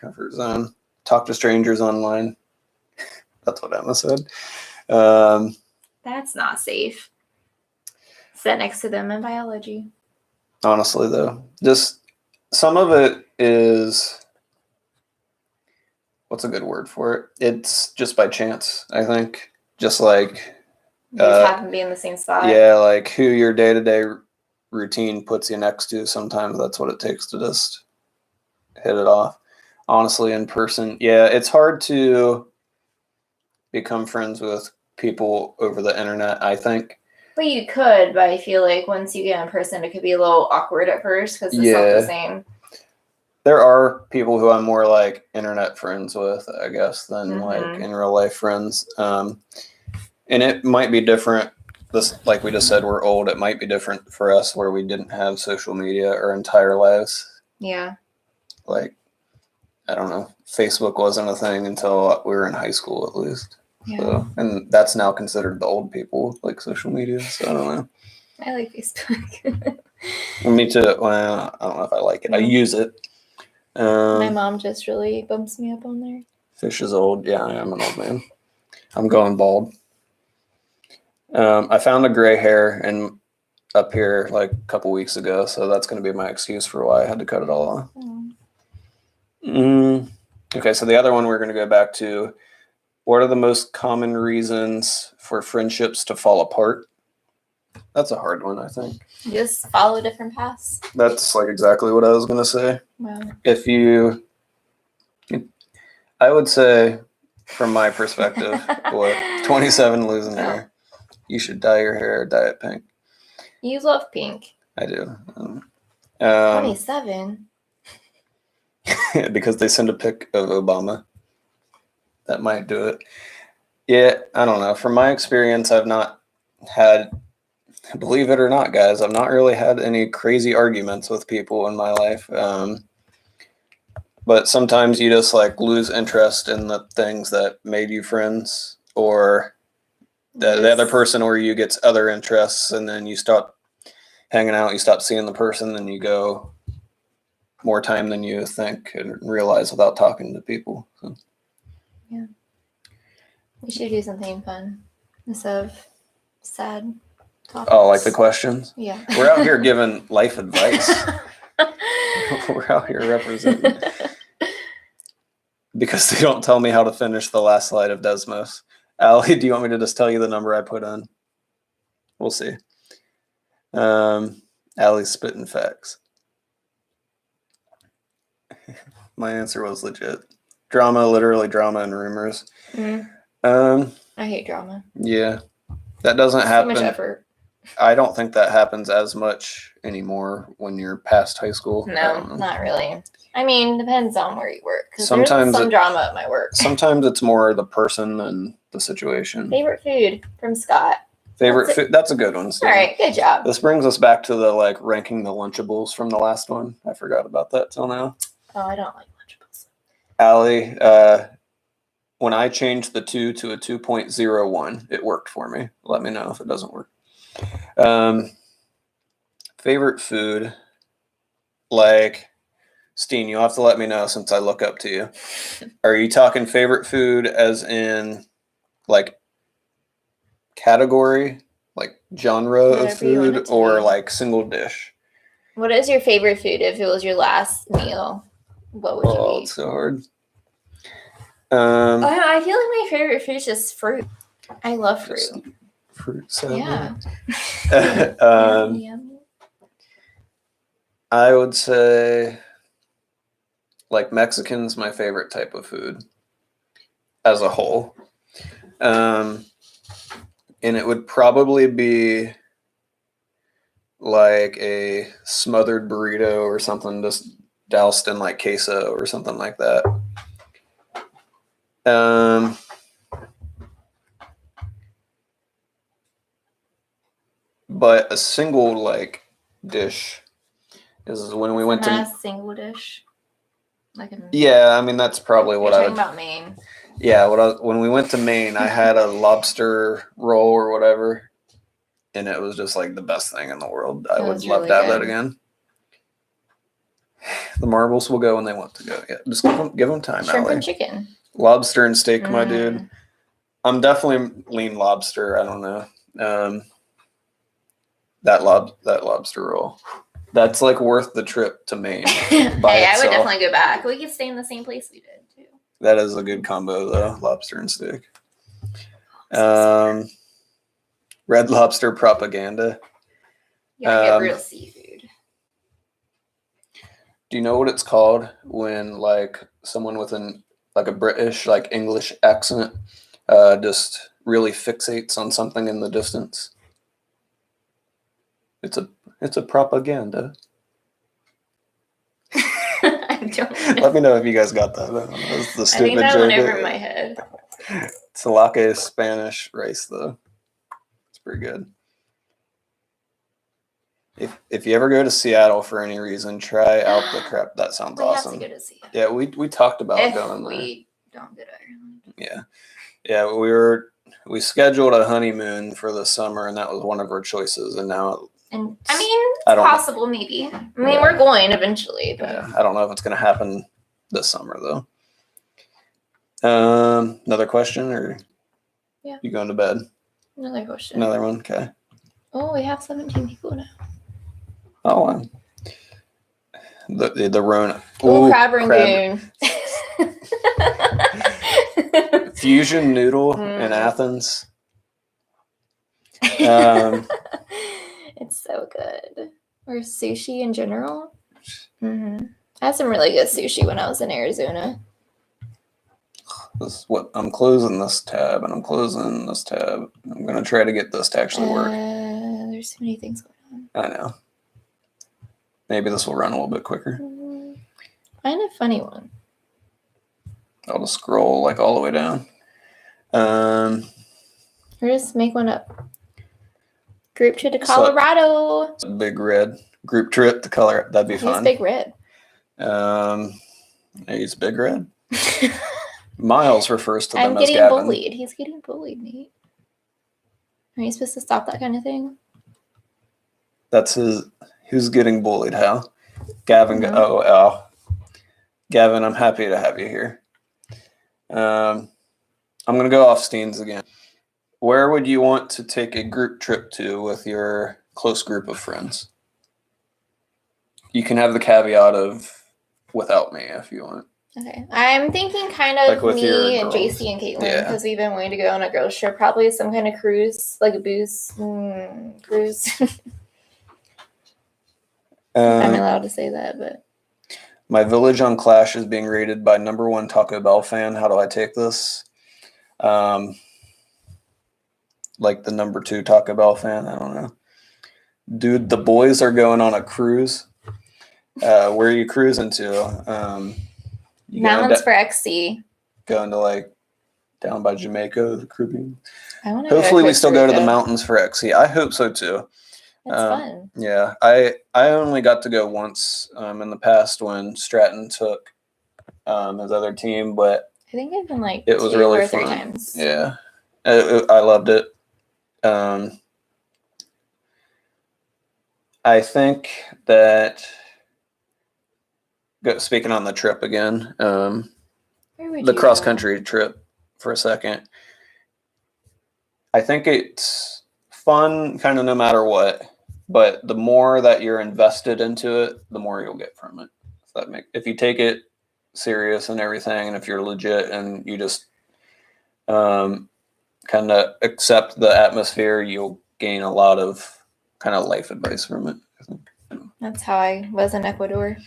comfort zone. Talk to strangers online. That's what Emma said. Um, That's not safe. Sit next to them in biology. honestly, though, just some of it is. What's a good word for it? It's just by chance, I think. Just like, You just happen to be in the same spot. yeah, like who your day-to-day routine puts you next to. Sometimes that's what it takes to just hit it off. Honestly, in person, yeah, it's hard to become friends with people over the internet, I think. But you could, but I feel like once you get in person, it could be a little awkward at first because it's not Yeah. the same. There are people who I'm more like internet friends with, I guess, than like Mhm. in real life friends. And it might be different. This, like we just said, we're old. It might be different for us where we didn't have social media our entire lives. Yeah. Like, I don't know, Facebook wasn't a thing until we were in high school, at least. Yeah. So, and that's now considered the old people, like social media. So I don't know. I like Facebook. Me too. Well, I don't know if I like it. I Mm. use it. My mom just really bumps me up on there. Fish is old. Yeah, I am an old man. I'm going bald. I found a gray hair up here like a couple weeks ago, so that's going to be my excuse for why I had to cut it all off. Okay, so the other one we're going to go back to. What are the most common reasons for friendships to fall apart? That's a hard one, I think. Just follow different paths. That's like exactly what I was going to say. Wow. I would say, from my perspective, 27 losing hair, you should dye your hair or dye it pink. You love pink. I do. 27. Because they send a pic of Obama. That might do it. Yeah, I don't know. From my experience, I've not had, believe it or not, guys, I've not really had any crazy arguments with people in my life. But sometimes you just like lose interest in the things that made you friends, or the other person, or you get other interests, and then you stop hanging out, you stop seeing the person, and you go more time than you think and realize without talking to people. So. Yeah. We should do something fun instead of sad topics. Oh, like the questions? Yeah. We're out here giving life advice. We're out here representing. Because they don't tell me how to finish the last slide of Desmos. Allie, do you want me to just tell you the number I put in? We'll see. Allie's spitting facts. My answer was legit. Drama, literally drama and rumors. Mm. I hate drama. Yeah. That doesn't happen. Too much effort. I don't think that happens as much anymore when you're past high school. No, not really. I mean, depends on where you work. Because there's Sometimes some drama at my work. Sometimes it's more the person than the situation. Favorite food from Scott. Favorite food? That's a good one. All right, good job. This brings us back to the like ranking the Lunchables from the last one. I forgot about that till now. Oh, I don't like Lunchables. Allie, when I changed the 2 to a 2.01, it worked for me. Let me know if it doesn't work. favorite food, like, Steen, you'll have to let me know since I look up to you. Are you talking favorite food as in like category, like genre of Whatever you want food, it to or be. like single dish? What is your favorite food if it was your last meal? What would Oh, you it's eat? so hard. I feel like my favorite food is just fruit. I love fruit. Just fruit salad. Yeah. Yummy. I would say like Mexican's my favorite type of food as a whole. And it would probably be like a smothered burrito or something just doused in like queso or something like that. But a single like dish is when we went Not to. a single dish. Like a Yeah, I mean that's probably what You're I talking would. about Maine. Yeah, when we went to Maine, I had a lobster roll or whatever, and it was just like the best thing in the world. I It would was love really to have that good. again. The marbles will go when they want to go. Yeah, just give them time. Shrimp Allie. and chicken. Lobster and steak, my dude. Mm. I'm definitely lean lobster. I don't know. That lobster roll. That's like worth the trip to Maine. Hey, by I would itself. definitely go back. We could stay in the same place we did too. That is a good combo though, lobster and steak. Red Lobster propaganda. You gotta get real seafood. Do you know what it's called when like someone with like a British, like English accent just really fixates on something in the distance? It's a propaganda. I don't know. Let me know if you guys got that. That's the I stupid think that joke. went over my head. Tilake is Spanish rice though. It's pretty good. If you ever go to Seattle for any reason, try out the crap. That sounds We awesome. have to go to Seattle. Yeah, we talked about If going there. we don't go to Ireland. Yeah. We scheduled a honeymoon for the summer, and that was one of our choices. And now, And I mean, it's I don't know. possible, maybe. I mean, Yeah. we're going eventually, but I don't know if it's going to happen this summer though. Another question, or Yeah. you going to bed? Another question. Another one, okay. Oh, we have 17 people now. Oh, wow. The Rona. Oh, crab rangoon. Fusion noodle in Athens. It's so good. Or sushi in general. Mm-hmm. I had some really good sushi when I was in Arizona. This is what I'm closing this tab, and I'm closing this tab. I'm gonna try to get this to actually work. There's so many things going I know. Maybe this will run a little bit quicker. on. Find a funny one. I'll just scroll like all the way down. Or just make one up. Group trip to Colorado. Big Red group trip to Colorado. That'd be He's fun. Big Red. He's Big Red. Miles refers to them I'm as getting Gavin. bullied. He's getting bullied, mate. Are you supposed to stop that kind of thing? That's his. Who's getting bullied? How? Gavin. Mhm. Oh, Gavin, I'm happy to have you here. I'm gonna go off Steens again. Where would you want to take a group trip to with your close group of friends? You can have the caveat of without me if you want. Okay. I'm thinking kind of Like with your me and girls. JC and Caitlin Yeah. because we've been wanting to go on a girls trip. Probably some kind of cruise, like a booze cruise. I'm allowed to say that, but My village on Clash is being rated by #1 Taco Bell fan. How do I take this? Like the #2 Taco Bell fan. I don't know. Dude, the boys are going on a cruise. Where are you cruising to? You Mountains for XC. going to like down by Jamaica, the Caribbean. I want to. Hopefully, we still go to the mountains. mountains for XC. I hope so too. It's fun. Yeah, I only got to go once in the past when Stratton took his other team, but I think I've been like it was 2 really or 3 fun. times. Yeah, I loved it. I think that speaking on the trip again, Where would the you cross go? country trip for a second. I think it's fun kind of no matter what, but the more that you're invested into it, the more you'll get from it. If you take it serious and everything, and if you're legit and you just kind of accept the atmosphere, you'll gain a lot of kind of life advice from it, I think. That's how I was in Ecuador.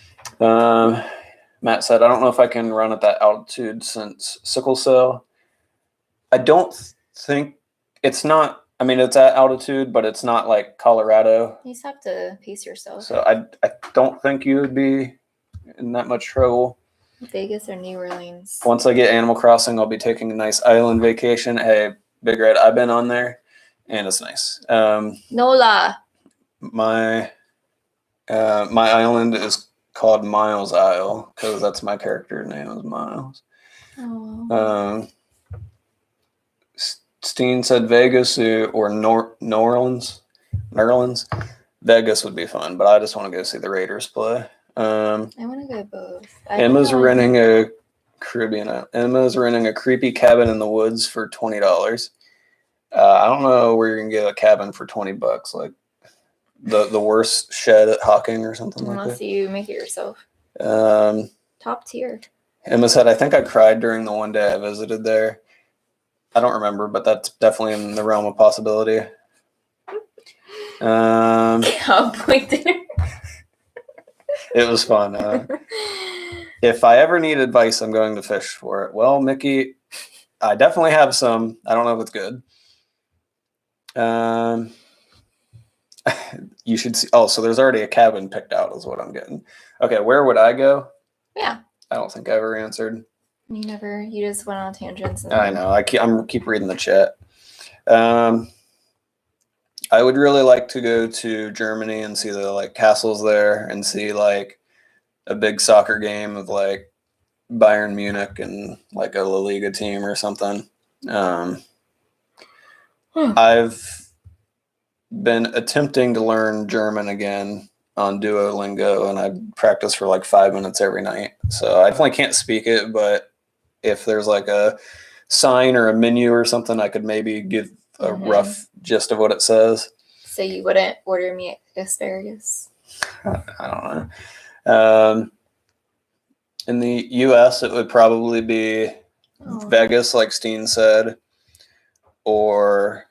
Matt said, I don't know if I can run at that altitude since sickle cell. I don't think it's not, I mean, it's at altitude, but it's not like Colorado. You just have to pace yourself. So I don't think you would be in that much trouble. Vegas or New Orleans. Once I get Animal Crossing, I'll be taking a nice island vacation. Hey, Big Red, I've been on there, and it's nice. NOLA. My island is called Miles Isle because that's my character name is Miles. Oh. Steen said Vegas or New Orleans. Vegas would be fun, but I just want to go see the Raiders play. I want to go both. Emma's renting a Caribbean island. Emma's renting a creepy cabin in the woods for $20. I don't know where you're gonna get a cabin for $20. Like the worst shed at Hocking or something like that. Unless you make it yourself. Top tier. Emma said, I think I cried during the one day I visited there. I don't remember, but that's definitely in the realm of possibility. Cowboy dinner. It was fun. If I ever need advice, I'm going to fish for it. Well, Mickey, I definitely have some. I don't know if it's good. You should see. Oh, so there's already a cabin picked out is what I'm getting. Okay, where would I go? Yeah. I don't think I ever answered. You just went on tangents. I know. I keep reading the chat. I would really like to go to Germany and see the castles there and see like a big soccer game of like Bayern Munich and like a La Liga team or something. I've been attempting to learn German again on Duolingo, and I practice for like 5 minutes every night. So I definitely can't speak it, but if there's like a sign or a menu or something, I could maybe give a rough gist of what it says. So you wouldn't order me asparagus? I don't know. In the U.S., it would probably be Vegas, like Steen said, or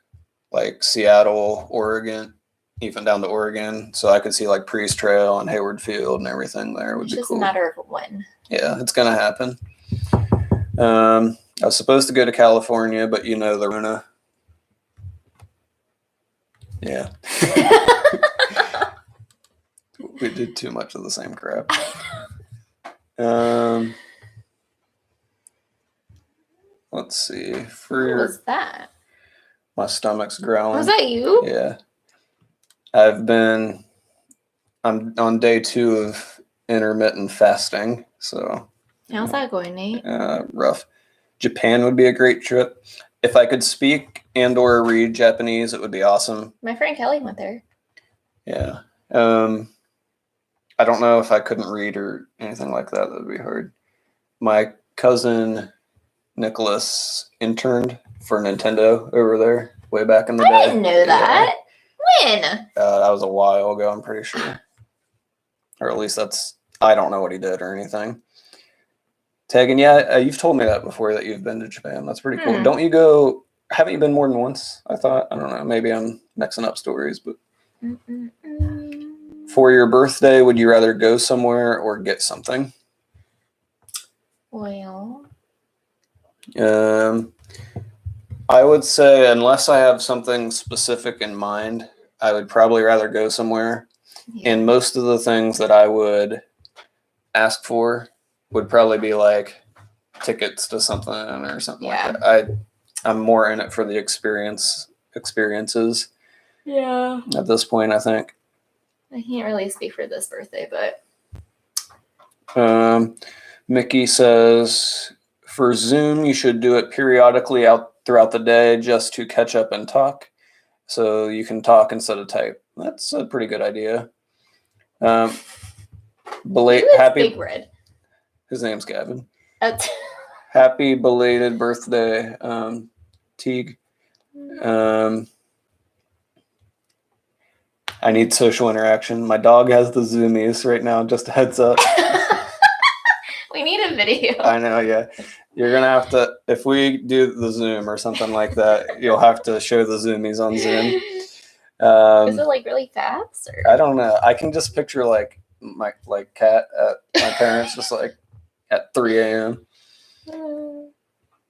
like Seattle, Oregon, even down to Oregon. So I could see like Priest Trail and Hayward Field and everything there. Would be cool. It's just a matter of when. Yeah, it's going to happen. I was supposed to go to California, but the Rona. Yeah. We did too much of the same crap. Let's see. What was that? My stomach's growling. Was that you? Yeah. I'm on day 2 of intermittent fasting, so. How's that going, Nate? Rough. Japan would be a great trip. If I could speak and or read Japanese, it would be awesome. My friend Kelly went there. Yeah. I don't know if I couldn't read or anything like that. That would be hard. My cousin Nicholas interned for Nintendo over there way back in the day. I didn't know that. When? That was a while ago, I'm pretty sure. Or at least I don't know what he did or anything. Tegan, you've told me that before, that you've been to Japan. That's pretty cool. Don't you go, haven't you been more than once? I thought, I don't know, maybe I'm mixing up stories, but. For your birthday, would you rather go somewhere or get something? Well. I would say, unless I have something specific in mind, I would probably rather go somewhere. Yeah. And most of the things that I would ask for would probably be like tickets to something or something like that. I'm more in it for the experiences. Yeah. At this point, I think. I can't really speak for this birthday, but. Mickey says, for Zoom, you should do it periodically out throughout the day just to catch up and talk. So you can talk instead of type. That's a pretty good idea. Who is Happy. Big Red? His name's Gavin. That's- Happy belated birthday, Teague. I need social interaction. My dog has the zoomies right now. Just a heads up. We need a video. I know, yeah. You're gonna have to, if we do the Zoom or something like that, you'll have to show the zoomies on Zoom. Is it like really fast? Or? I don't know. I can just picture like my cat at my parents just like at 3 a.m.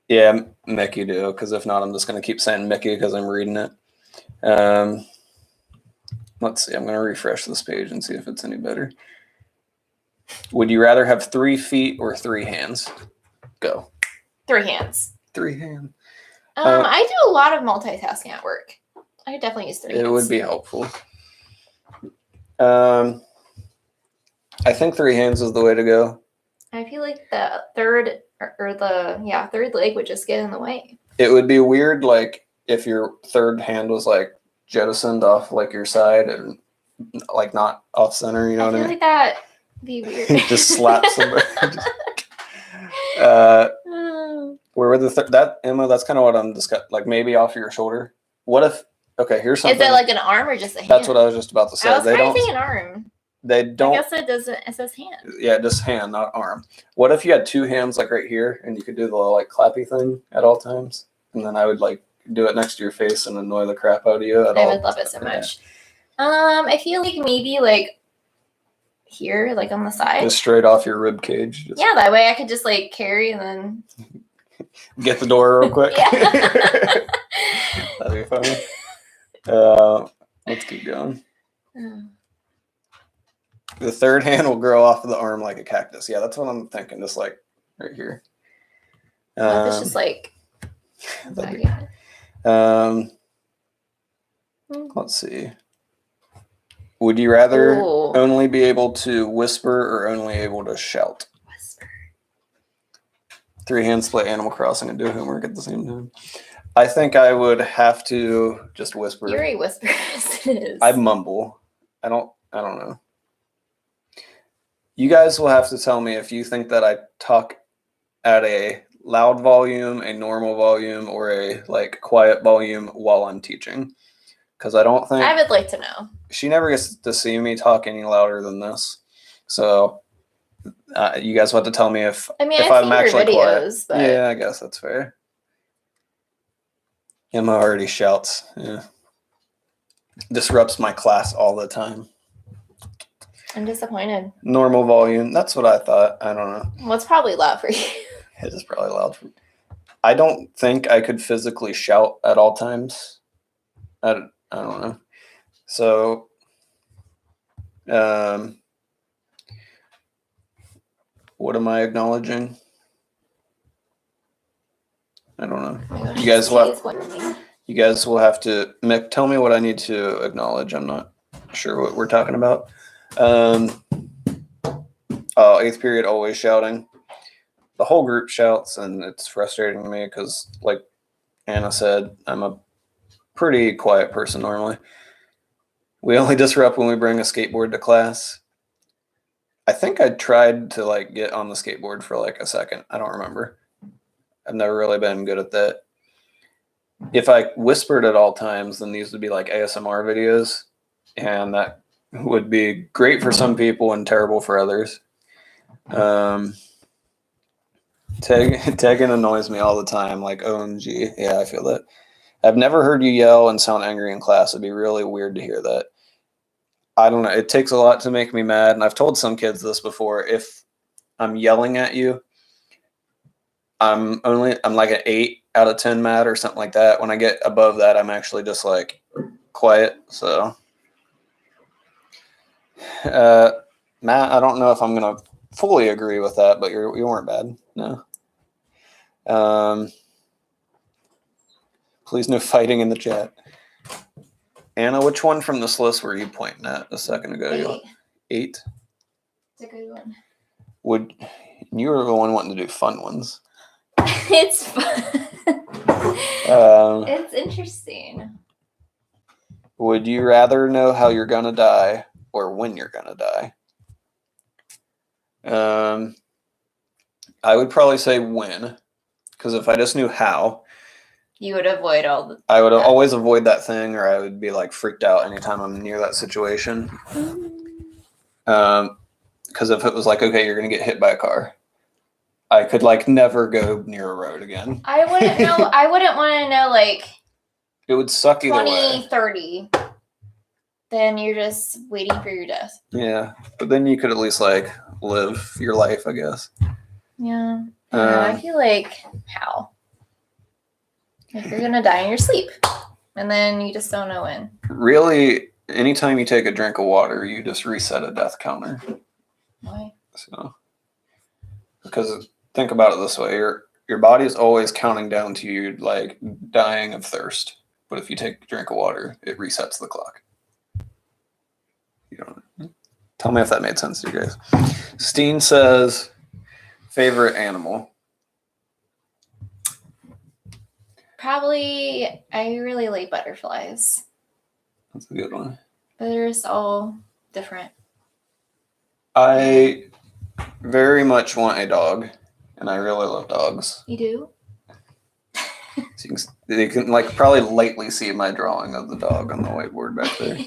Yeah, Mickey do, because if not, I'm just gonna keep saying Mickey because I'm reading it. Let's see. I'm gonna refresh this page and see if it's any better. Would you rather have 3 feet or 3 hands? Go. 3 hands. 3 hands. I do a lot of multitasking at work. I could definitely use 3 hands. It would be helpful. I think 3 hands is the way to go. I feel like the third third leg would just get in the way. It would be weird, like if your third hand was like jettisoned off like your side and like not off center. You know what I mean? Like that'd be weird. Just slap somebody. Where were that Emma? That's kind of what I'm discussing. Like maybe off your shoulder. What if? Okay, here's something. Is it like an arm or just a hand? That's what I was just about to say. I was trying to say an arm. They don't. I guess it doesn't. It says hand. Yeah, just hand, not arm. What if you had 2 hands like right here, and you could do the like clappy thing at all times, and then I would like do it next to your face and annoy the crap out of you at all. I would love it so much. I feel like maybe like here, like on the side, just straight off your rib cage. Yeah, that way I could just like carry and then get the door real quick. Yeah. That'd be funny. Let's keep going. The third hand will grow off of the arm like a cactus. Yeah, that's what I'm thinking. Just like right here. It's just like. Let's see. Would you rather only be able to whisper or only able to shout? Whisper. 3 hands play Animal Crossing and do homework at the same time. I think I would have to just whisper. You're a whisperer as it is. I mumble. I don't know. You guys will have to tell me if you think that I talk at a loud volume, a normal volume, or a like quiet volume while I'm teaching. Because I don't think I would like to know. She never gets to see me talk any louder than this. So you guys will have to tell me if I'm actually videos, quiet. But... Yeah, I guess that's fair. Emma already shouts. Yeah. Disrupts my class all the time. I'm disappointed. Normal volume. That's what I thought. I don't know. Well, it's probably loud for you. It is probably loud for me. I don't think I could physically shout at all times. I don't know. So, what am I acknowledging? I don't know. Oh gosh, you guys will have to, Mick, tell me what I need to acknowledge. I'm not sure what we're talking about. 8th period, always shouting. The whole group shouts, and it's frustrating to me because, like Anna said, I'm a pretty quiet person normally. We only disrupt when we bring a skateboard to class. I think I tried to like get on the skateboard for like a second. I don't remember. I've never really been good at that. If I whispered at all times, then these would be like ASMR videos, and that would be great for some people and terrible for others. Tegan annoys me all the time, like OMG. Yeah, I feel that. I've never heard you yell and sound angry in class. It'd be really weird to hear that. I don't know. It takes a lot to make me mad, and I've told some kids this before. If I'm yelling at you, I'm like an 8 out of 10 mad or something like that. When I get above that, I'm actually just like quiet. So, Matt, I don't know if I'm gonna fully agree with that, but you weren't bad. No. Please no fighting in the chat. Anna, which one from this list were you pointing at a second ago? 8. It's a good one. You were the one wanting to do fun ones? It's fun. It's interesting. Would you rather know how you're gonna die or when you're gonna die. I would probably say when, because if I just knew how, You would avoid all the. I would Yeah. always avoid that thing, or I would be like freaked out anytime I'm near that situation. Because if it was like, okay, you're gonna get hit by a car, I could like never go near a road again. I wouldn't know. I wouldn't want to know like It would suck either 20, way. 30. Then you're just waiting for your death. Yeah, but then you could at least like live your life, I guess. Yeah. I Um, feel like how? Like you're gonna die in your sleep, and then you just don't know when. Really, anytime you take a drink of water, you just reset a death counter. Why? So, because think about it this way, your body is always counting down to you like dying of thirst. But if you take a drink of water, it resets the clock. You don't tell me if that made sense to you guys. Steen says, favorite animal. Probably, I really like butterflies, That's a good one. but they're just all different. I very much want a dog, and I really love dogs. You do? So you can like probably lately see my drawing of the dog on the whiteboard back there.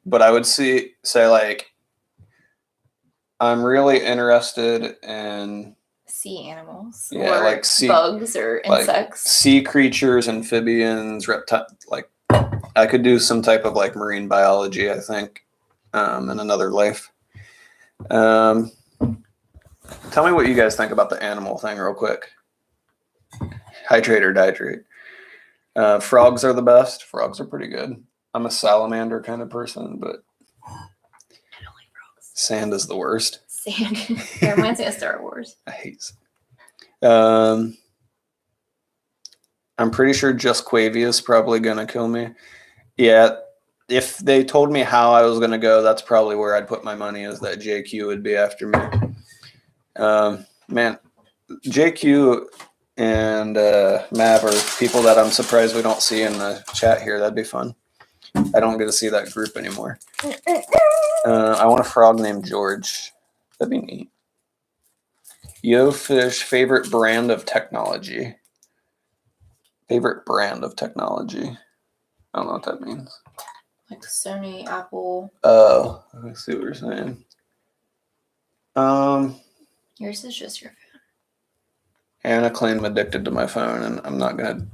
But I would say like I'm really interested in Sea animals. Yeah, or like sea- bugs or like insects. sea creatures, amphibians, reptile. Like I could do some type of like marine biology, I think, in another life. Tell me what you guys think about the animal thing real quick. Hydrate or dihydrate. Frogs are the best. Frogs are pretty good. I'm a salamander kind of person, but I don't like frogs. sand is the worst. Sand. That reminds me of Star Wars. I hate. I'm pretty sure just Quavia is probably gonna kill me. Yeah, if they told me how I was gonna go, that's probably where I'd put my money. Is that JQ would be after me? Man, JQ and Mav are people that I'm surprised we don't see in the chat here. That'd be fun. I don't get to see that group anymore. I want a frog named George. That'd be neat. Yo Fish, favorite brand of technology. Favorite brand of technology. I don't know what that means. Like Sony, Apple. Oh, I see what you're saying. Yours is just your phone. Anna claimed I'm addicted to my phone, and I'm not gonna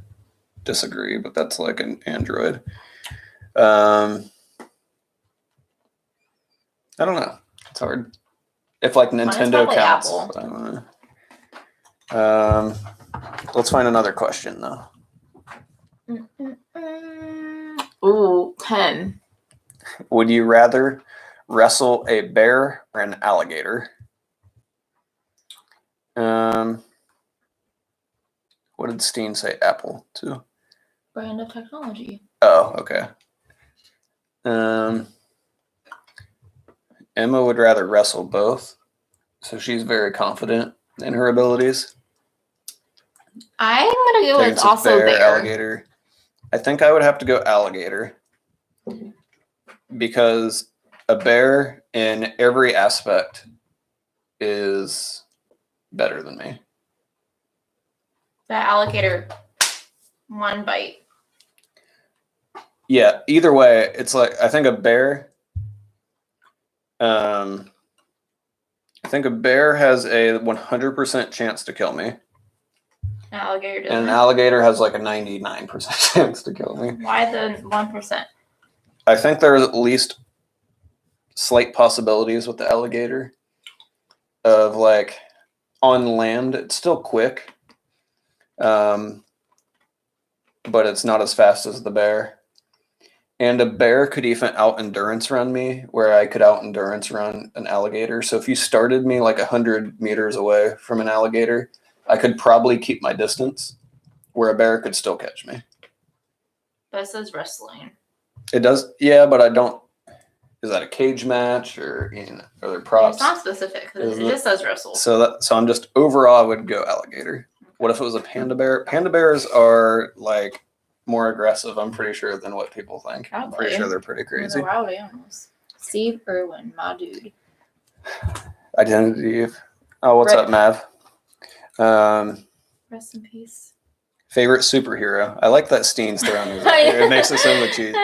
disagree, but that's like an Android. I don't know. It's hard. If like Mine is Nintendo probably counts. Apple. I don't know. Let's find another question though. Ooh, 10. Would you rather wrestle a bear or an alligator? What did Steen say? Apple too. Brand of technology. Oh, okay. Emma would rather wrestle both, so she's very confident in her abilities. I'm gonna go with It's a also bear. alligator. I think I would have to go alligator because a bear in every aspect is better than me. That alligator, one bite. Yeah, either way, it's like I think a bear. I think a bear has a 100% chance to kill me, Alligator and doesn't. an alligator has like a 99% chance to kill me. Why the 1%? I think there's at least slight possibilities with the alligator of like on land, it's still quick, but it's not as fast as the bear. And a bear could even out endurance run me, where I could out endurance run an alligator. So if you started me like 100 meters away from an alligator, I could probably keep my distance, where a bear could still catch me. But it says wrestling. It does, yeah, but I don't. Is that a cage match or are there props? It's not specific. It Isn't it? just says wrestle. So I'm just overall I would go alligator. What if it was a panda bear? Panda bears are like more aggressive, I'm pretty sure, than what people think. I'm pretty Probably. sure they're pretty They're crazy. wild animals. Steve Irwin, my dude. Identity. Oh, what's Rip. up, Mav? Rest in peace. Favorite superhero. I like that Steen's throwing his. It makes it so much easier.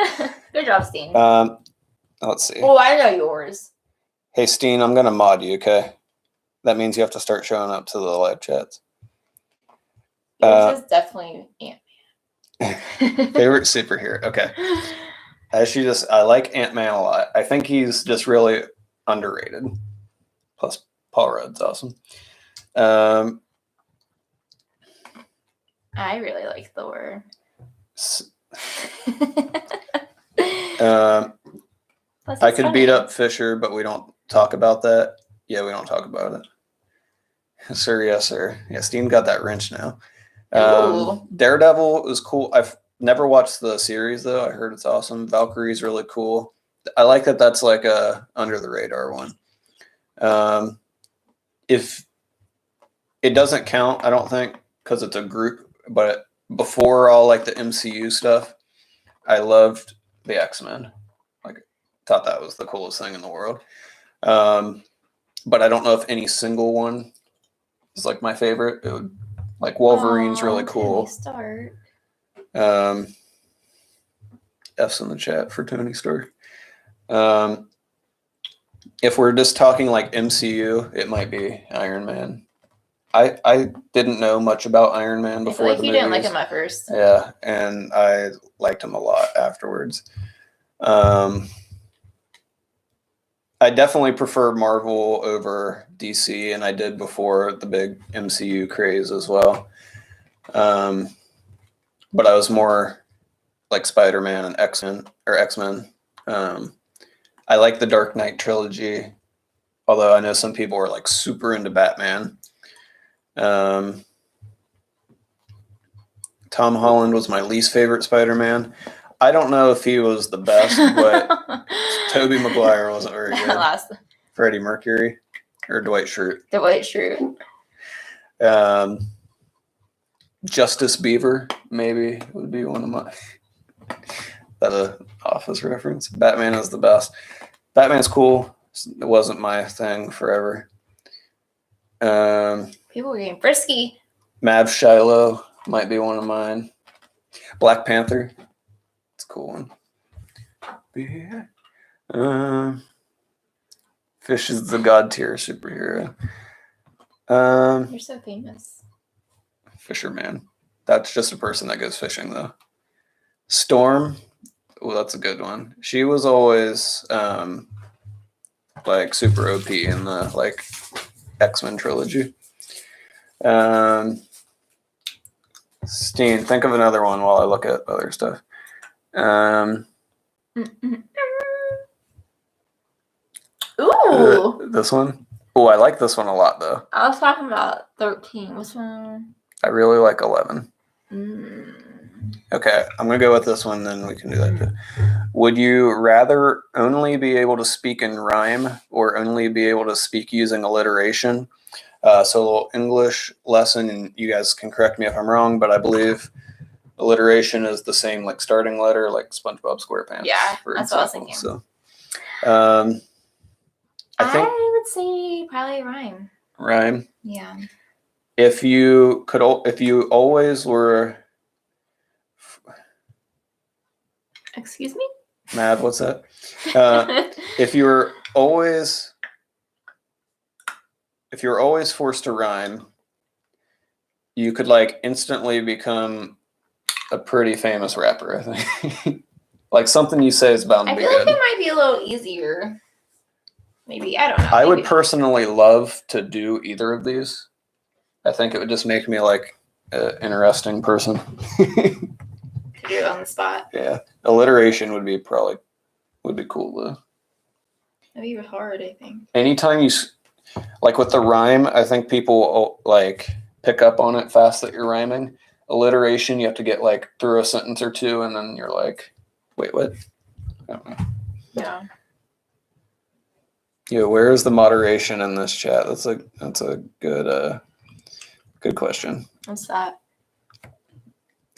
Good job, Steen. Let's see. Oh, I know yours. Hey, Steen, I'm gonna mod you. Okay, that means you have to start showing up to the live chats. Yours is definitely Ant-Man. Favorite superhero. Okay. I like Ant-Man a lot. I think he's just really underrated. Plus, Paul Rudd's awesome. I really like Thor. I could beat up Fisher, but we don't talk about that. Yeah, we don't talk about it. Sir, yes, sir. Yeah, Steam got that wrench now. Ooh. Daredevil is cool. I've never watched the series, though. I heard it's awesome. Valkyrie's really cool. I like that that's like a under the radar one. If it doesn't count, I don't think, because it's a group, but before all like the MCU stuff, I loved the X-Men. Like, thought that was the coolest thing in the world. But I don't know if any single one is like my favorite. It would, like, Wolverine's really cool. Tony Stark. F's in the chat for Tony Stark. If we're just talking like MCU, it might be Iron Man. I didn't know much about Iron Man before I feel like the you movies. didn't like him at first. Yeah, and I liked him a lot afterwards. I definitely prefer Marvel over DC, and I did before the big MCU craze as well. But I was more like Spider-Man and X-Men. I like the Dark Knight trilogy, although I know some people are like super into Batman. Tom Holland was my least favorite Spider-Man. I don't know if he was the best, but Tobey Maguire wasn't very good. Freddie Mercury or Dwight Schrute. Dwight Schrute. Justice Beaver maybe would be one of my. That a Office reference. Batman is the best. Batman's cool. It wasn't my thing forever. People were getting frisky. Mav Shiloh might be one of mine. Black Panther. It's a cool one. Fish is the god tier superhero. You're so famous. Fisherman. That's just a person that goes fishing, though. Storm. Oh, that's a good one. She was always like super OP in the like X-Men trilogy. Steen, think of another one while I look at other stuff. Ooh. This one. Oh, I like this one a lot, though. I was talking about 13. Which one? I really like 11. Mm. Okay, I'm going to go with this one, then we can do that too. Would you rather only be able to speak in rhyme or only be able to speak using alliteration? So a little English lesson, and you guys can correct me if I'm wrong, but I believe alliteration is the same like starting letter, like SpongeBob SquarePants. Yeah, for that's what I was example. thinking. So, I think I would say probably rhyme. rhyme. Yeah. If you always were. Excuse me? Mad, what's that? If you were always forced to rhyme, you could like instantly become a pretty famous rapper, I think. Like something you say is bound to I be feel like good. it might be a little easier. Maybe, I don't know. I would maybe. personally love to do either of these. I think it would just make me like an interesting person. To do it on the spot. Yeah. Alliteration would be cool though. That'd be hard, I think. Anytime you like with the rhyme, I think people like pick up on it fast that you're rhyming. Alliteration, you have to get like through a sentence or two, and then you're like, wait, what? I don't know. Yeah. Yeah, where is the moderation in this chat? That's a good question. What's that?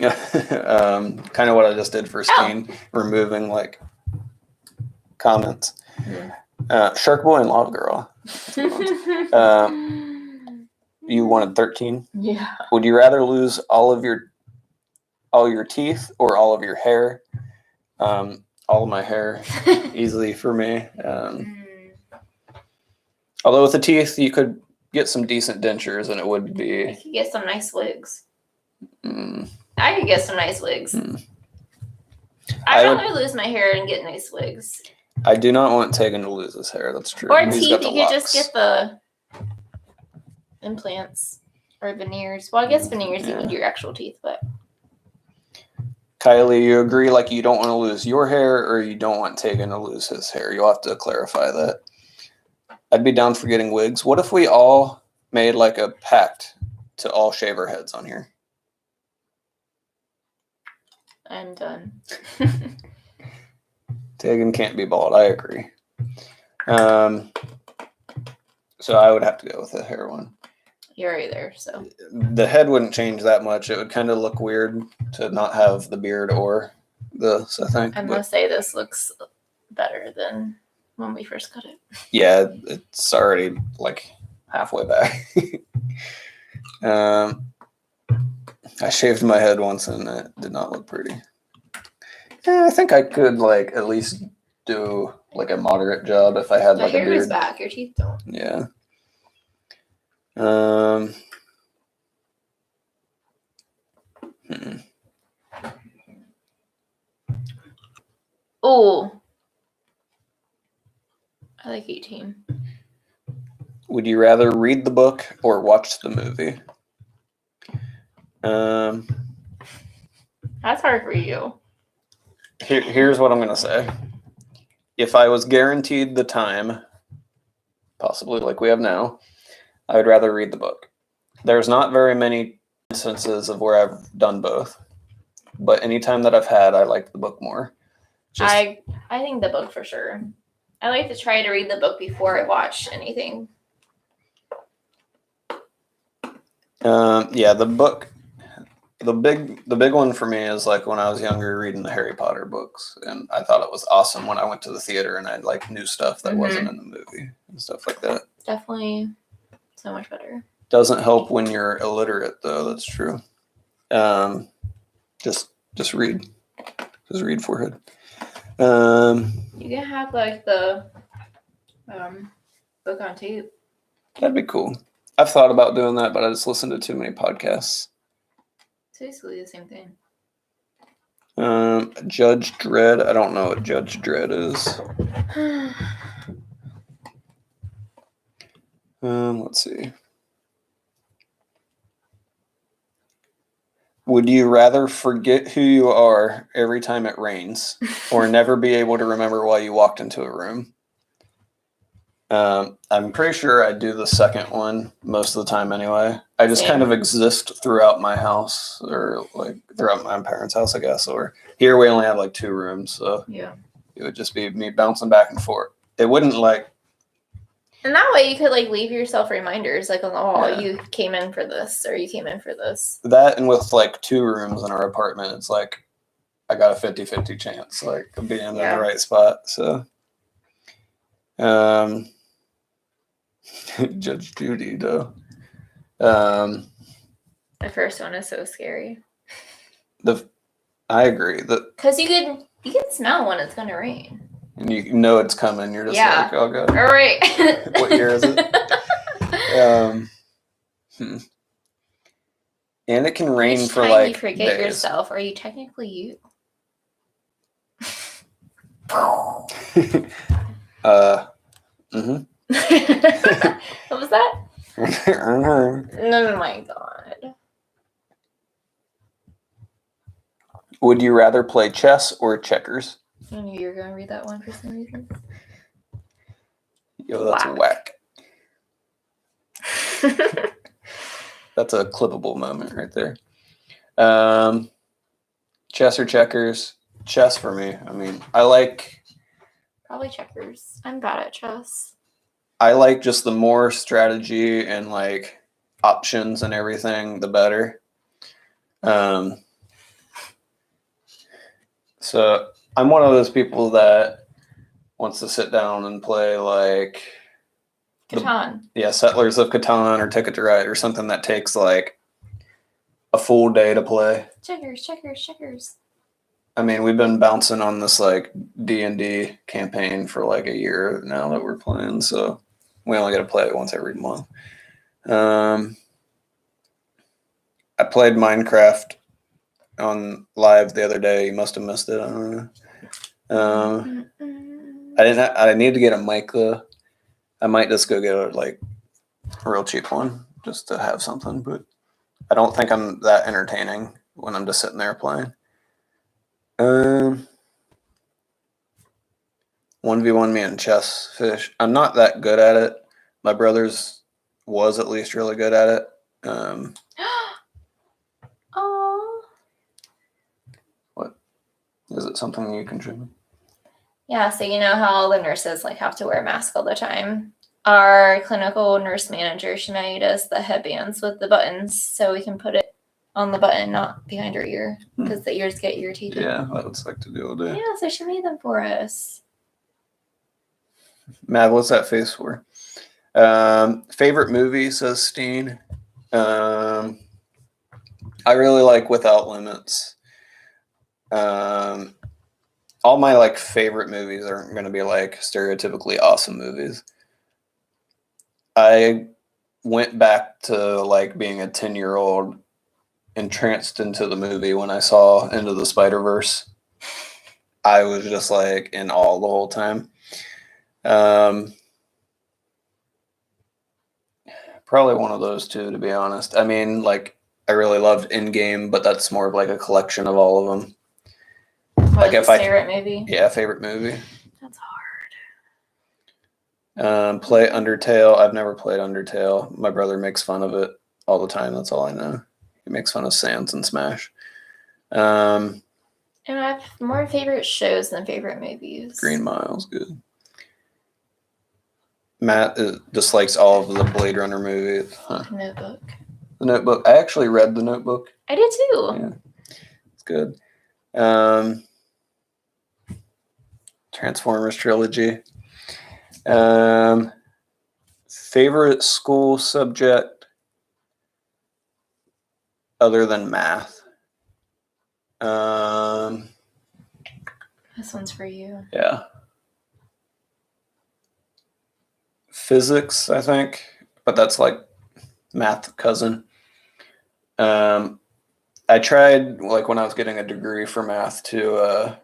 Kind of what I just did for Steen, removing like comments. Shark Boy and Lava Girl. You wanted 13. Yeah. Would you rather lose all your teeth or all of your hair? All of my hair, easily for me. Although with the teeth, you could get some decent dentures, and it would I be. could get some nice wigs. Mm, I could get some nice wigs. Hmm. I'd rather lose my hair and get nice wigs. I do not want Tegan to lose his hair. That's true. Or He's teeth, got the you could just locks. get the implants or veneers. Well, I guess veneers, you need your actual teeth, but. Kylie, you agree like you don't want to lose your hair or you don't want Tegan to lose his hair? You'll have to clarify that. I'd be down for getting wigs. What if we all made like a pact to all shave our heads on here? I'm done. Tegan can't be bald. I agree. So I would have to go with the hair one. You're already there, so. The head wouldn't change that much. It would kind of look weird to not have the beard or this, I think. I must say this looks better than when we first cut it. Yeah, it's already like halfway back. I shaved my head once and it did not look pretty. Yeah, I think I could like at least do like a moderate job if I had My like a hair is beard. back. Your teeth don't. Yeah. Oh. I like 18. Would you rather read the book or watch the movie? That's hard for you. Here's what I'm going to say. If I was guaranteed the time, possibly like we have now, I would rather read the book. There's not very many instances of where I've done both, but anytime that I've had, I like the book more. I think the book for sure. I like to try to read the book before I watch anything. Yeah, the book. The big one for me is like when I was younger reading the Harry Potter books, and I thought it was awesome when I went to the theater and I like knew stuff that wasn't in the movie and stuff like that. Definitely so much better. Doesn't help when you're illiterate though, that's true. Just read. Just read forehead. You can have like the book on tape. That'd be cool. I've thought about doing that, but I just listened to too many podcasts. It's basically the same thing. Judge Dredd. I don't know what Judge Dredd is. Let's see. Would you rather forget who you are every time it rains or never be able to remember why you walked into a room? I'm pretty sure I do the second one most of the time anyway. I just kind of exist throughout my house or like throughout my parents' house, I guess. Or here we only have like 2 rooms, so yeah, it would just be me bouncing back and forth. It wouldn't like. And that way you could like leave yourself reminders like on the wall. Yeah. You came in for this or you came in for this. That and with like 2 rooms in our apartment, it's like I got a 50-50 chance like of being in the right spot. So Judge Judy though. The first one is so scary. I agree. Because you can smell when it's gonna rain. And you know it's coming. You're just like, oh god. All right. What year is it? And it can rain Each for time like you forget days. yourself, are you technically you? Mm-hmm. What was that? Oh my god. Would you rather play chess or checkers? I knew you were going to read that one for some reason. Yo, that's whack. That's a clippable moment right there. Chess or checkers? Chess for me. I mean, I like... Probably checkers. I'm bad at chess. I like just the more strategy and like options and everything, the better. So I'm one of those people that wants to sit down and play like Catan. Settlers of Catan or Ticket to Ride or something that takes like a full day to play. Checkers. I mean, we've been bouncing on this like D&D campaign for like a year now that we're playing, so we only got to play it once every month. I played Minecraft on live the other day. You must have missed it. I don't know. I need to get a mic though. I might just go get a real cheap one just to have something, but I don't think I'm that entertaining when I'm just sitting there playing. 1v1 me in chess fish. I'm not that good at it. My brother's was at least really good at it. Oh. What? Is it something you contribute? Yeah, so you know how all the nurses have to wear a mask all the time? Our clinical nurse manager, she made us the headbands with the buttons so we can put it on the button, not behind our ear, because the ears get irritated. Yeah, that would suck to do all day. Yeah, so she made them for us. Matt, what's that face for? Favorite movie, says Steen. I really like Without Limits. All my favorite movies aren't going to be stereotypically awesome movies. I went back to being a 10-year-old entranced into the movie when I saw Into the Spider-Verse. I was just in awe the whole time. Probably one of those two, to be honest. I mean, I really loved Endgame, but that's more of a collection of all of them. Favorite movie? Yeah, favorite movie. That's hard. Play Undertale. I've never played Undertale. My brother makes fun of it all the time. That's all I know. He makes fun of Sans and Smash. And I have more favorite shows than favorite movies. Green Mile's good. Matt dislikes all of the Blade Runner movies. Huh. Notebook. The Notebook. I actually read The Notebook. I did too. Yeah, it's good. Transformers trilogy. Favorite school subject other than math? This one's for you. Yeah. Physics, I think, but that's math cousin. I tried when I was getting a degree for math to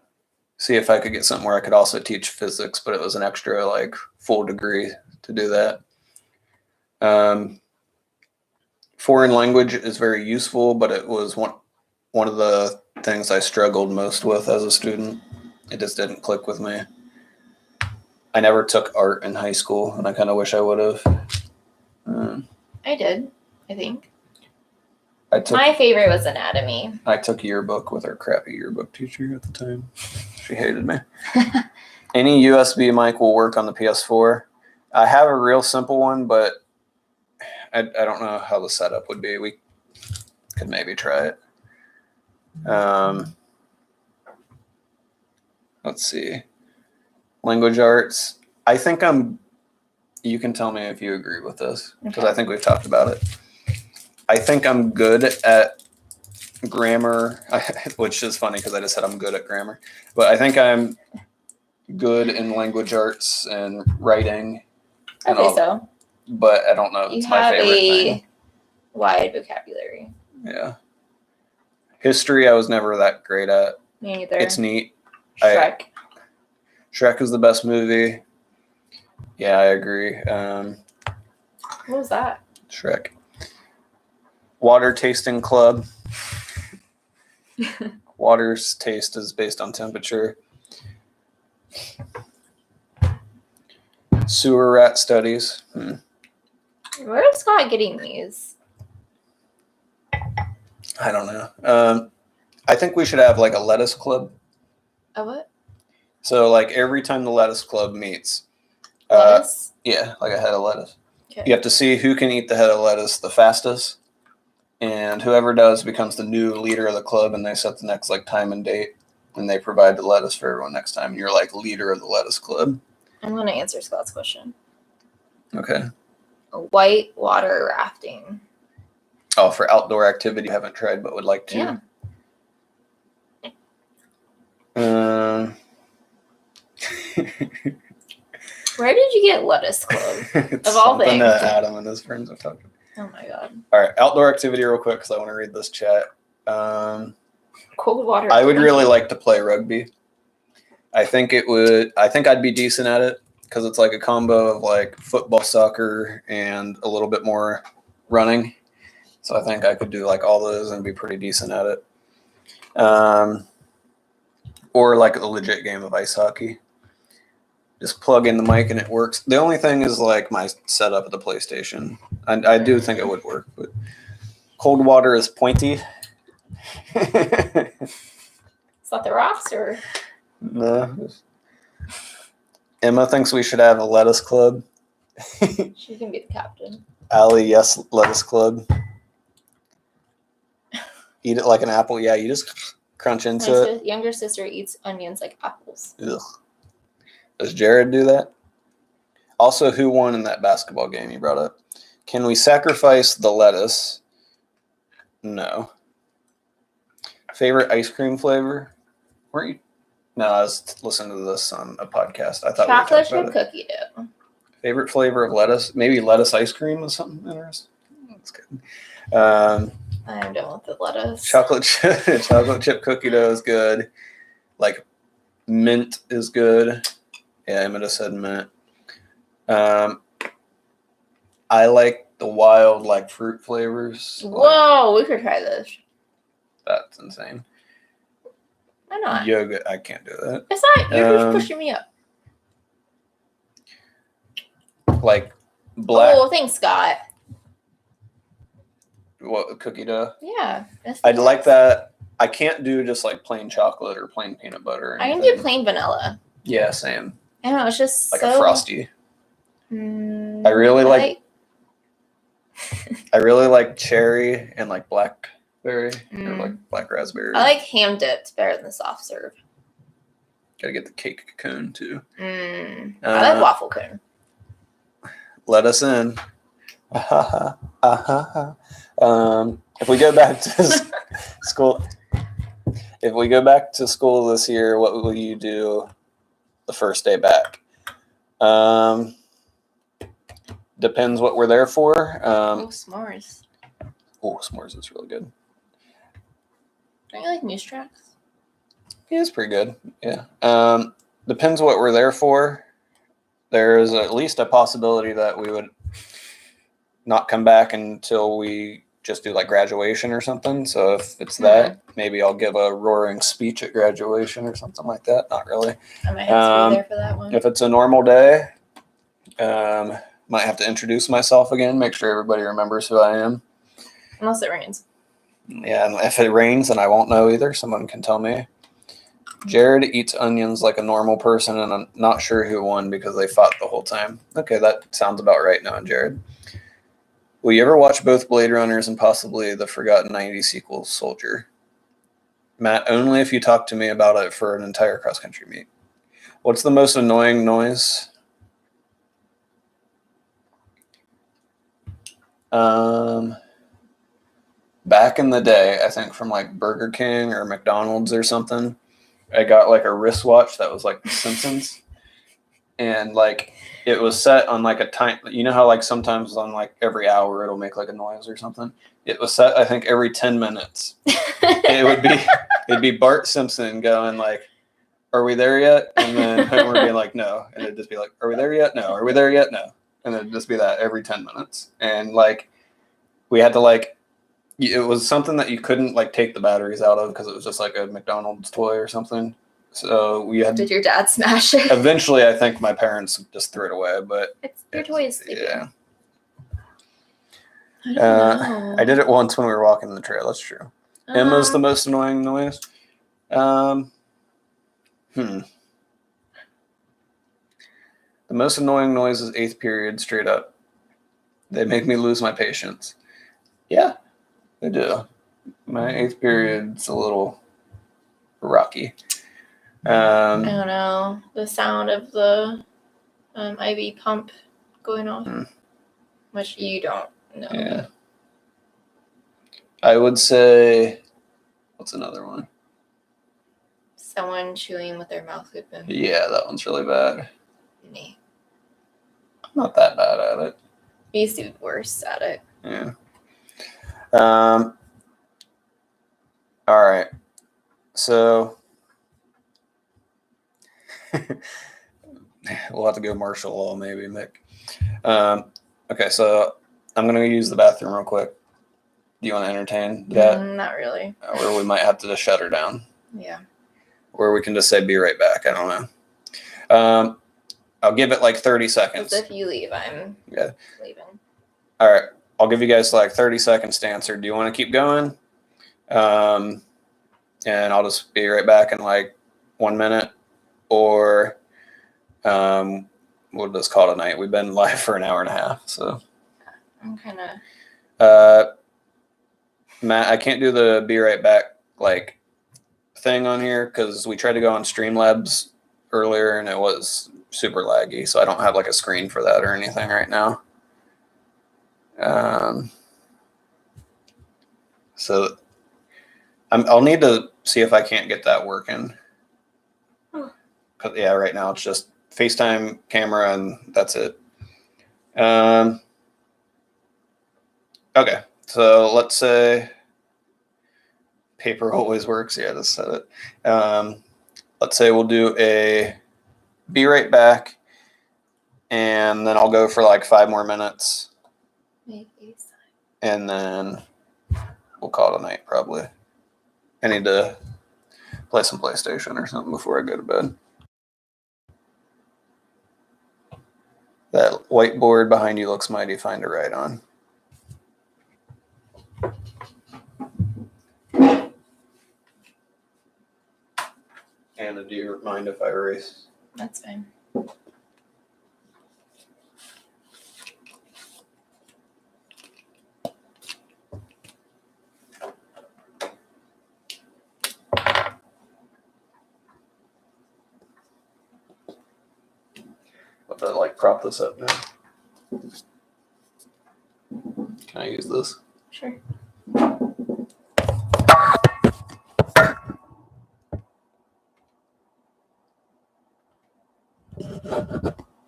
see if I could get something where I could also teach physics, but it was an extra full degree to do that. Foreign language is very useful, but it was one of the things I struggled most with as a student. It just didn't click with me. I never took art in high school, and I kind of wish I would have. I did, I think. My favorite was anatomy. I took yearbook with our crappy yearbook teacher at the time. She hated me. Any USB mic will work on the PS4. I have a real simple one, but I don't know how the setup would be. We could maybe try it. Let's see. Language arts. I think you can tell me if you agree with this, because I think we've talked about it. I think I'm good at grammar, which is funny because I just said I'm good at grammar. But I think I'm good in language arts and writing. I think so. But I don't know if it's my favorite thing. You have a wide vocabulary. Yeah. History, I was never that great at. Me neither. It's neat. Shrek. Shrek is the best movie. Yeah, I agree. What was that? Shrek. Water tasting club. Water's taste is based on temperature. Sewer rat studies. Where's Scott getting these? I don't know. I think we should have a lettuce club. A what? So every time the lettuce club meets. Lettuce? Yeah, a head of lettuce. Okay. You have to see who can eat the head of lettuce the fastest. And whoever does becomes the new leader of the club, and they set the next time and date. and they provide the lettuce for everyone next time. You're like leader of the lettuce club. I'm going to answer Scott's question. Okay. White water rafting. Oh, for outdoor activity you haven't tried but would like to. Yeah. Where did you get lettuce club? It's Of all something things. that Adam and his friends have talked about. Oh my god. All right, outdoor activity real quick because I want to read this chat. Cold water. I would really like to play rugby. I think I'd be decent at it because it's like a combo of like football, soccer, and a little bit more running. So I think I could do like all those and be pretty decent at it. Or like a legit game of ice hockey. Just plug in the mic and it works. The only thing is like my setup at the PlayStation. I do think it would work, but cold water is pointy. Is that the rocks or? No. Emma thinks we should have a lettuce club. She can be the captain. Allie, yes, lettuce club. Eat it like an apple. Yeah, you just crunch into My it. younger sister eats onions like apples. Ugh. Does Jared do that? Also, who won in that basketball game you brought up? Can we sacrifice the lettuce? No. Favorite ice cream flavor? Weren't you? No, I was listening to this on a podcast. I thought Chocolate we were chip talking about cookie dough. Favorite flavor of lettuce? Maybe lettuce ice cream is something interesting. That's good. I'm done with the lettuce. Chocolate chip cookie dough is good. Like mint is good. Yeah, Emma just said mint. I like the wild like fruit flavors. Whoa, we could try this. That's insane. Why not? Yoga, I can't do that. It's not. You're just pushing me up. Like black. Oh, thanks, Scott. What cookie dough? Yeah. I'd like that. I can't do just like plain chocolate or plain peanut butter. Or I can anything. do plain vanilla. Yeah, same. I know, it's just Like so... a frosty. Mm, I really like cherry and like blackberry or like black raspberry. I like ham dipped better than the soft serve. Gotta get the cake cone too. I like waffle cone. Let us in. If we go back to school, this year, what will you do the first day back? Depends what we're there for. S'mores. Oh, s'mores is really good. Don't you like Moose Tracks? Yeah, it's pretty good. Yeah. Depends what we're there for. There's at least a possibility that we would not come back until we just do like graduation or something. So if it's that, maybe I'll give a roaring speech at graduation or something like that. Not really. I might have to be there for that one. If it's a normal day, might have to introduce myself again, make sure everybody remembers who I am. Unless it rains. Yeah, and if it rains, then I won't know either. Someone can tell me. Jared eats onions like a normal person, and I'm not sure who won because they fought the whole time. Okay, that sounds about right now, Jared. Will you ever watch both Blade Runners and possibly the forgotten 90s sequel, Soldier? Matt, only if you talk to me about it for an entire cross-country meet. What's the most annoying noise? Back in the day, I think from like Burger King or McDonald's or something, I got like a wristwatch that was like The Simpsons. And like it was set on like a time, you know how like sometimes on like every hour it'll make like a noise or something. It was set, I think, every 10 minutes. It'd be Bart Simpson going like, "Are we there yet?" And then Homer being like, "No." And it'd just be like, "Are we there yet? No. Are we there yet? No." And it'd just be that every 10 minutes. And like we had to like, it was something that you couldn't like take the batteries out of because it was just like a McDonald's toy or something. So we had. Did your dad smash it? Eventually, I think my parents just threw it away, but Your toy is sleeping. yeah. I don't know. I did it once when we were walking the trail. That's true. Emma's the most annoying noise. The most annoying noise is 8th period, straight up. They make me lose my patience. Yeah, they do. My 8th period's a little rocky. I Um, don't know. The sound of the IV pump going off, which you don't know. yeah. I would say, what's another one? Someone chewing with their mouth open. Yeah, that one's really bad. Me. I'm not that bad at it. We used to be worse at it. Yeah. All right. So we'll have to go martial law, maybe, Mick. Okay, so I'm gonna use the bathroom real quick. Do you want to entertain that, Not really. or we might have to just shut her down, Yeah. or we can just say "be right back"? I don't know. I'll give it like 30 seconds. If you leave, I'm leaving. All right, I'll give you guys like 30 seconds to answer. Do you want to keep going? And I'll just be right back in like 1 minute, or we'll just call it a night. We've been live for an hour and a half, so. I'm kind of. Matt, I can't do the "be right back" like thing on here because we tried to go on Streamlabs earlier and it was super laggy, so I don't have like a screen for that or anything right now. So I'll need to see if I can't get that working. Yeah, right now it's just FaceTime camera and that's it. Okay, so let's say paper always works. Yeah, just said it. Let's say we'll do a "be right back," and then I'll go for like 5 more minutes, and then we'll call it a night probably. I need to play some PlayStation or something before I go to bed. That whiteboard behind you looks mighty fine to write on. Anna, do you mind if I erase? That's fine. I'll have to like prop this up now. Can I use this? Sure.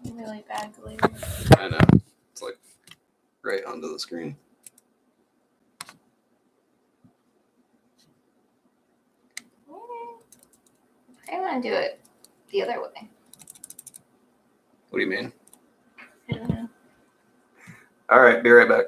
Really bad glare. I know. It's like right onto the screen. I want to do it the other way. What do you mean? I don't know. All right, be right back.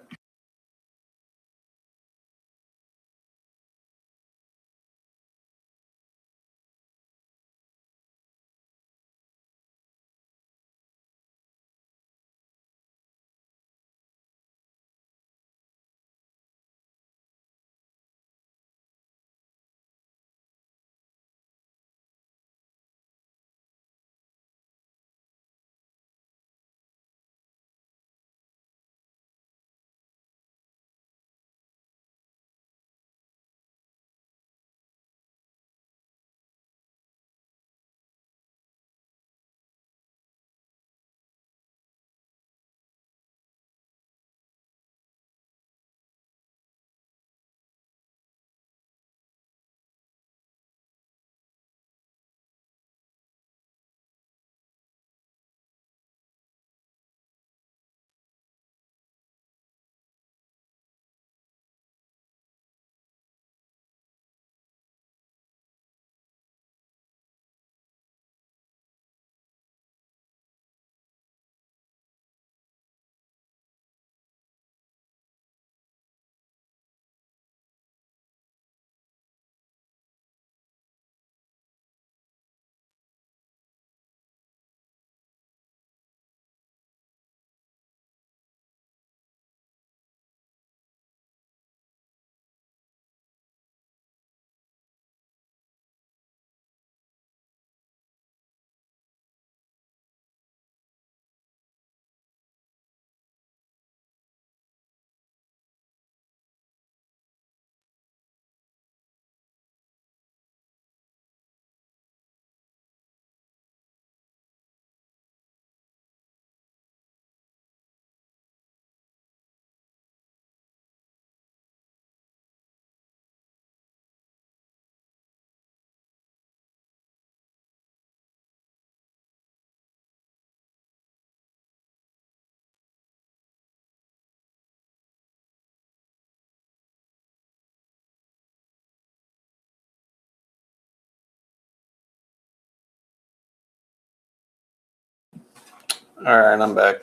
All right, I'm back.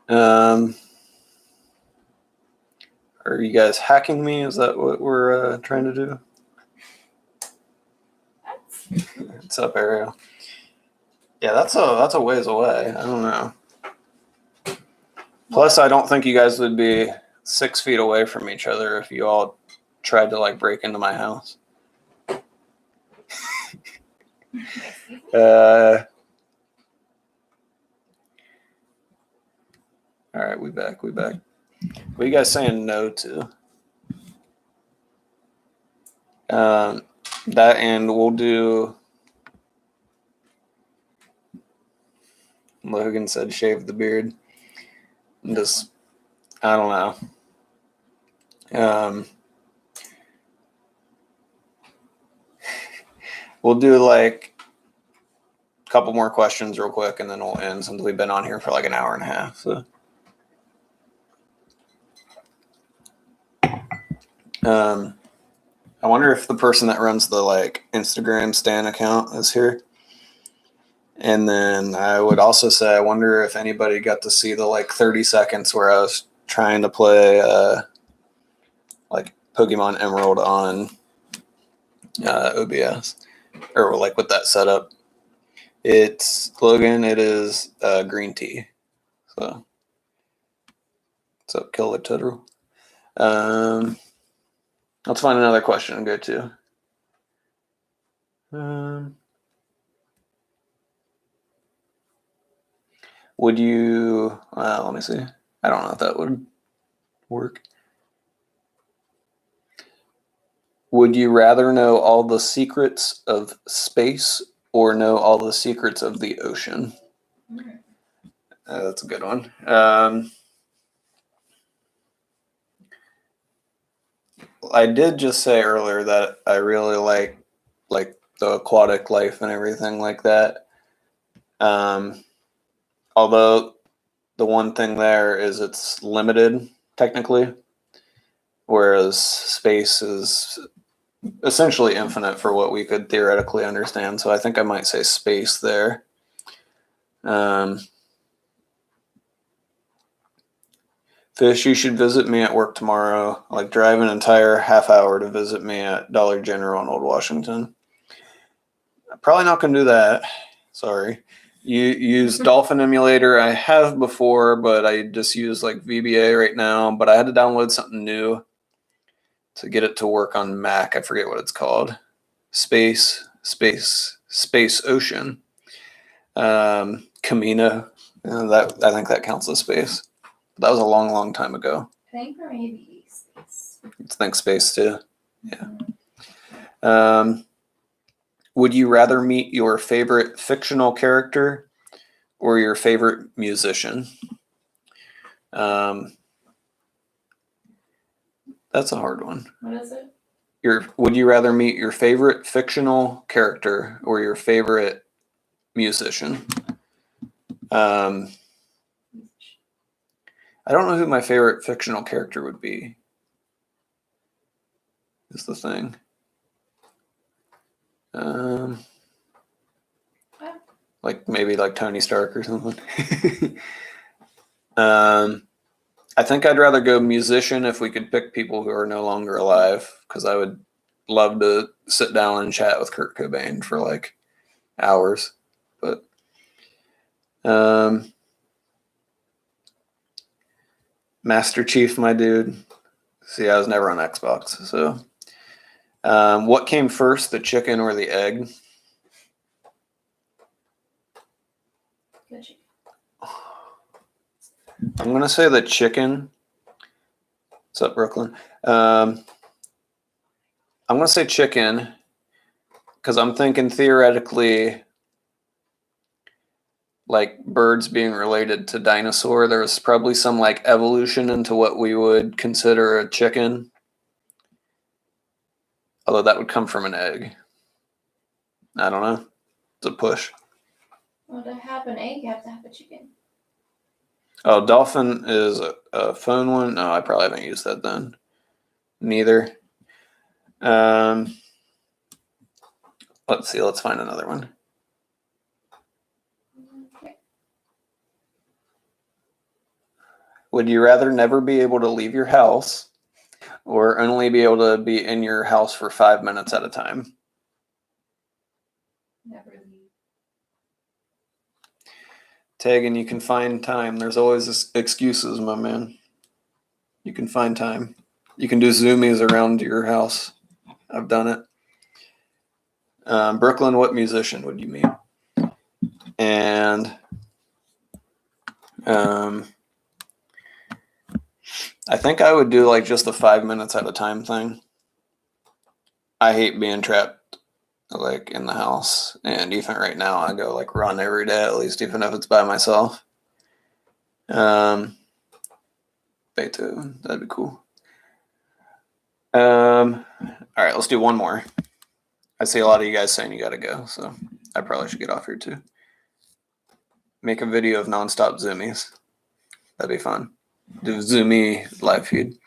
Are you guys hacking me? Is that what we're trying to do? What's up, Ariel? Yeah, that's a ways away. I don't know. Plus, I don't think you guys would be 6 feet away from each other if you all tried to like break into my house. All right, we back. What are you guys saying no to? That, and we'll do. Logan said shave the beard. Just, I don't know. We'll do like a couple more questions real quick, and then we'll end since we've been on here for like an hour and a half. So, I wonder if the person that runs the like Instagram Stan account is here. And then I would also say, I wonder if anybody got to see the like 30 seconds where I was trying to play like Pokemon Emerald on OBS, or like with that setup. It's Logan. It is green tea. So, what's up, Killer Tuttle? Let's find another question and go to. Would you? Let me see. I don't know if that would work. Would you rather know all the secrets of space or know all the secrets of the ocean? That's a good one. I did just say earlier that I really like the aquatic life and everything like that. Although the one thing there is it's limited technically, whereas space is essentially infinite for what we could theoretically understand. So I think I might say space there. Fish, you should visit me at work tomorrow. Like, drive an entire half hour to visit me at Dollar General in Old Washington. I'm probably not going to do that. Sorry. You use Dolphin Emulator. I have before, but I just use like VBA right now. But I had to download something new to get it to work on Mac. I forget what it's called. Space Ocean. Camino. That I think that counts as space. That was a long, long time ago. I think for maybe space. I think space too. Yeah. Would you rather meet your favorite fictional character or your favorite musician? That's a hard one. What is it? Would you rather meet your favorite fictional character or your favorite musician? I don't know who my favorite fictional character would be. Is the thing. Like maybe like Tony Stark or something. I think I'd rather go musician if we could pick people who are no longer alive, because I would love to sit down and chat with Kurt Cobain for like hours. But Master Chief, my dude. See, I was never on Xbox. So what came first, the chicken or the egg? I'm going to say the chicken. What's up, Brooklyn? I'm going to say chicken because I'm thinking theoretically, like birds being related to dinosaur, there was probably some like evolution into what we would consider a chicken. Although that would come from an egg. I don't know. It's a push. Well, to have an egg, you have to have a chicken. Oh, dolphin is a phone one. No, I probably haven't used that then. Neither. Let's see. Let's find another one. Okay. Would you rather never be able to leave your house or only be able to be in your house for 5 minutes at a time? Never leave. Tegan, you can find time. There's always excuses, my man. You can find time. You can do zoomies around your house. I've done it. Brooklyn, what musician would you meet? And I think I would do like just the 5 minutes at a time thing. I hate being trapped like in the house, and even right now I go like run every day at least, even if it's by myself. Beethoven, that'd be cool. All right, let's do one more. I see a lot of you guys saying you gotta go, so I probably should get off here too. Make a video of nonstop zoomies. That'd be fun. Do Zoomy live feed.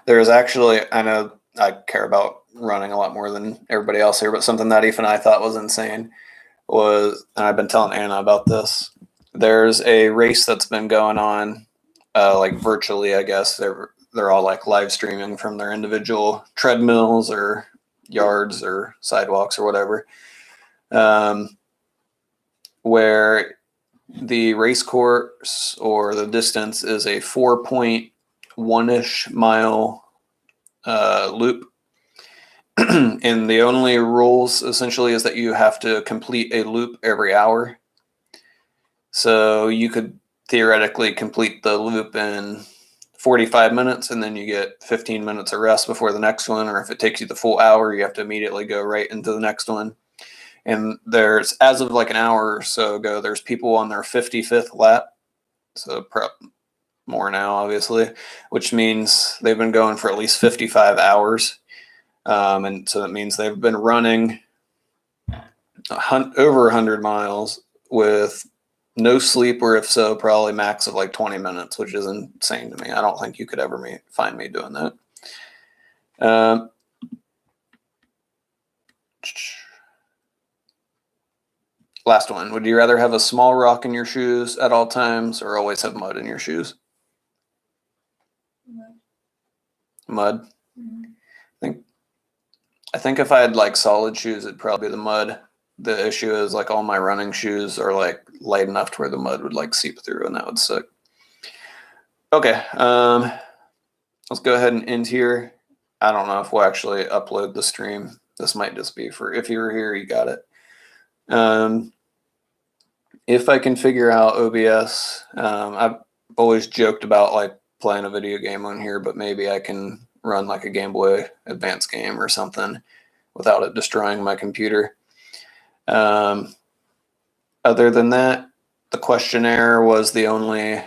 There's actually, I know I care about running a lot more than everybody else here, but something that Ethan and I thought was insane was, and I've been telling Anna about this, there's a race that's been going on, like virtually, I guess. They're all like live streaming from their individual treadmills or yards or sidewalks or whatever, where the race course or the distance is a 4.1-ish mile loop. And the only rules essentially is that you have to complete a loop every hour. So you could theoretically complete the loop in 45 minutes and then you get 15 minutes of rest before the next one. Or if it takes you the full hour, you have to immediately go right into the next one. And there's, as of like an hour or so ago, there's people on their 55th lap. So more now, obviously, which means they've been going for at least 55 hours. And so that means they've been running over 100 miles with no sleep, or if so, probably max of like 20 minutes, which is insane to me. I don't think you could ever find me doing that. Last one. Would you rather have a small rock in your shoes at all times or always have mud in your shoes? Mud? Mm-hmm. I think if I had like solid shoes, it'd probably be the mud. The issue is like all my running shoes are like light enough to where the mud would like seep through, and that would suck. Okay. Let's go ahead and end here. I don't know if we'll actually upload the stream. This might just be for, if you were here, you got it. If I can figure out OBS, I've always joked about like playing a video game on here, but maybe I can run like a Game Boy Advance game or something without it destroying my computer. Other than that, the questionnaire was the only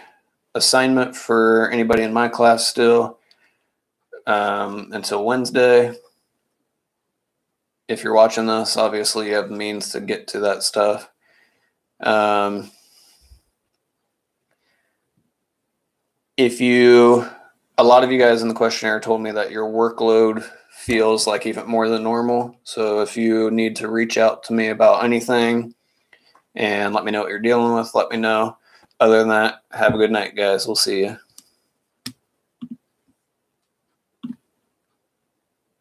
assignment for anybody in my class still, until Wednesday. If you're watching this, obviously you have the means to get to that stuff. A lot of you guys in the questionnaire told me that your workload feels like even more than normal. So if you need to reach out to me about anything and let me know what you're dealing with, let me know. Other than that, have a good night, guys. We'll see you.